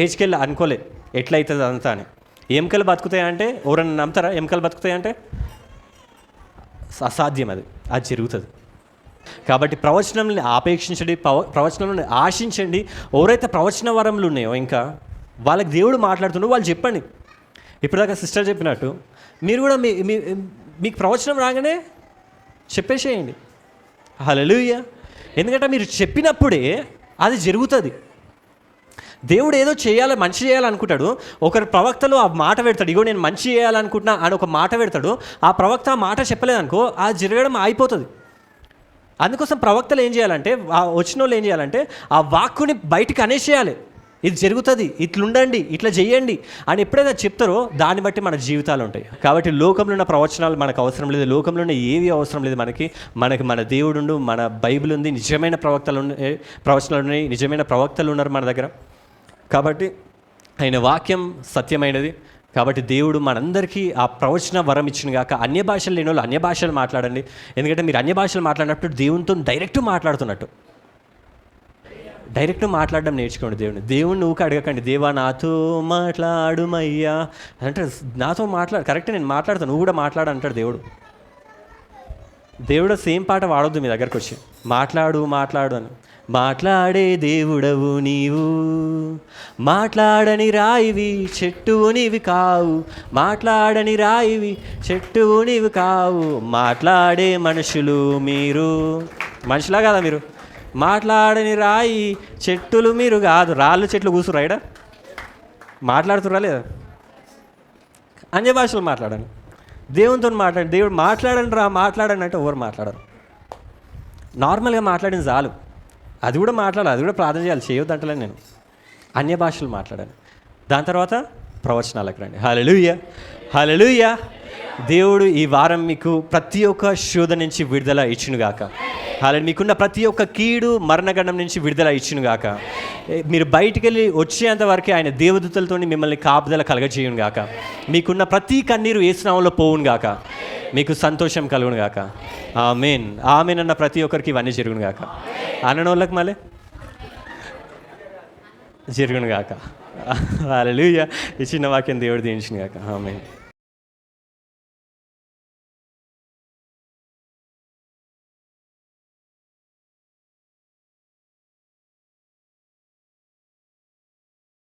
హెచ్కేల్ అనుకోలే ఎట్లయితుంది అదంతా అని. ఎముకలు బతుకుతాయంటే ఎవరన్నా నమ్ముతారా? ఎముకలు బతుకుతాయంటే అసాధ్యం, అది జరుగుతుంది. కాబట్టి ప్రవచనంని ఆపేక్షించండి, ప్రవచనంని ఆశించండి. ఎవరైతే ప్రవచన వరములు ఉన్నాయో ఇంకా వాళ్ళకి దేవుడు మాట్లాడుతుండో వాళ్ళు చెప్పండి. ఇప్పటిదాకా సిస్టర్ చెప్పినట్టు మీరు కూడా మీకు ప్రవచనం రాగానే చెప్పేసేయండి. హల్లెలూయా. ఎందుకంటే మీరు చెప్పినప్పుడే అది జరుగుతుంది. దేవుడు ఏదో చేయాలి, మంచి చేయాలనుకుంటాడు. ఒకరి ప్రవక్తలో ఆ మాట పెడతాడు, ఇగో నేను మంచి చేయాలనుకుంటున్నా అని ఒక మాట పెడతాడు. ఆ ప్రవక్త ఆ మాట చెప్పలేదనుకో, అది జరగడం అయిపోతుంది. అందుకోసం ప్రవక్తలు ఏం చేయాలంటే, ఆ వచ్చిన వాళ్ళు ఏం చేయాలంటే ఆ వాక్కుని బయటికి అనేసేయాలి. ఇది జరుగుతుంది, ఇట్లుండండి, ఇట్లా చేయండి అని ఎప్పుడైతే చెప్తారో దాన్ని బట్టి మన జీవితాలు ఉంటాయి. కాబట్టి లోకంలో ఉన్న ప్రవచనాలు మనకు అవసరం లేదు, లోకంలో ఉన్న ఏవి అవసరం లేదు. మనకి మన దేవుడు, మన బైబిల్ ఉంది, నిజమైన ప్రవచనాలు ఉన్నాయి, నిజమైన ప్రవక్తలు ఉన్నారు మన దగ్గర. కాబట్టి ఆయన వాక్యం సత్యమైనది. కాబట్టి దేవుడు మనందరికీ ఆ ప్రవచన వరం ఇచ్చిన గాక. అన్య భాషలు లేని వాళ్ళు అన్య భాషలు మాట్లాడండి. ఎందుకంటే మీరు అన్య భాషలు మాట్లాడినప్పుడు దేవునితో డైరెక్ట్ మాట్లాడుతున్నట్టు. డైరెక్ట్ మాట్లాడడం నేర్చుకోండి. దేవుడిని ఊక అడగకండి, దేవా నాతో మాట్లాడుమయ్యా అంటే, నాతో కరెక్ట్ నేను మాట్లాడతాను, నువ్వు కూడా మాట్లాడు అంటాడు దేవుడు. దేవుడు సేమ్ పాట వాడొద్దు మీ దగ్గరకు వచ్చి, మాట్లాడు అని. మాట్లాడే దేవుడవు నీవు, మాట్లాడని రాయివి చెట్టువు నీవి కావు, మాట్లాడని రాయివి చెట్టువు నీవి కావు, మాట్లాడే మనుషులు మీరు. మనుషులా కాదా మీరు? మాట్లాడని రాయి చెట్టులు మీరు కాదు, రాళ్ళు చెట్లు కూసురా ఇక్కడ మాట్లాడుతురా లేదా? అన్య భాషలు మాట్లాడండి, దేవునితో మాట్లాడండి. దేవుడు మాట్లాడండి అంటే ఎవరు మాట్లాడరు. నార్మల్గా మాట్లాడిన చాలు. అది కూడా మాట్లాడాలి, అది కూడా ప్రార్థన చేయాలి, చేయొద్దంటలేను నేను. అన్య భాషలు మాట్లాడాలి. దాని తర్వాత ప్రవచనాలకు రండి. హల్లెలూయా. దేవుడు ఈ వారం మీకు ప్రతి ఒక్క శోధన నుంచి విడుదల ఇచ్చునుగాక. మీకున్న ప్రతి ఒక్క కీడు మరణగండం నుంచి విడుదల ఇచ్చునుగాక. మీరు బయటికి వెళ్ళి వచ్చేంత వరకు ఆయన దేవదూతలతో మిమ్మల్ని కాపుదల కలగజేయునుగాక. మీకున్న ప్రతి కన్నీరు యేసు నామములో పోవునుగాక. మీకు సంతోషం కలుగునుగాక. ఆమేన్ అన్న ప్రతి ఒక్కరికి ఇవన్నీ జరుగునుగాక. అననోళ్ళకి మళ్ళీ జరుగునుగాక. హల్లెలూయా. ఈ చిన్న వాక్యం దేవుడు దీవించునుగాక. ఆమేన్.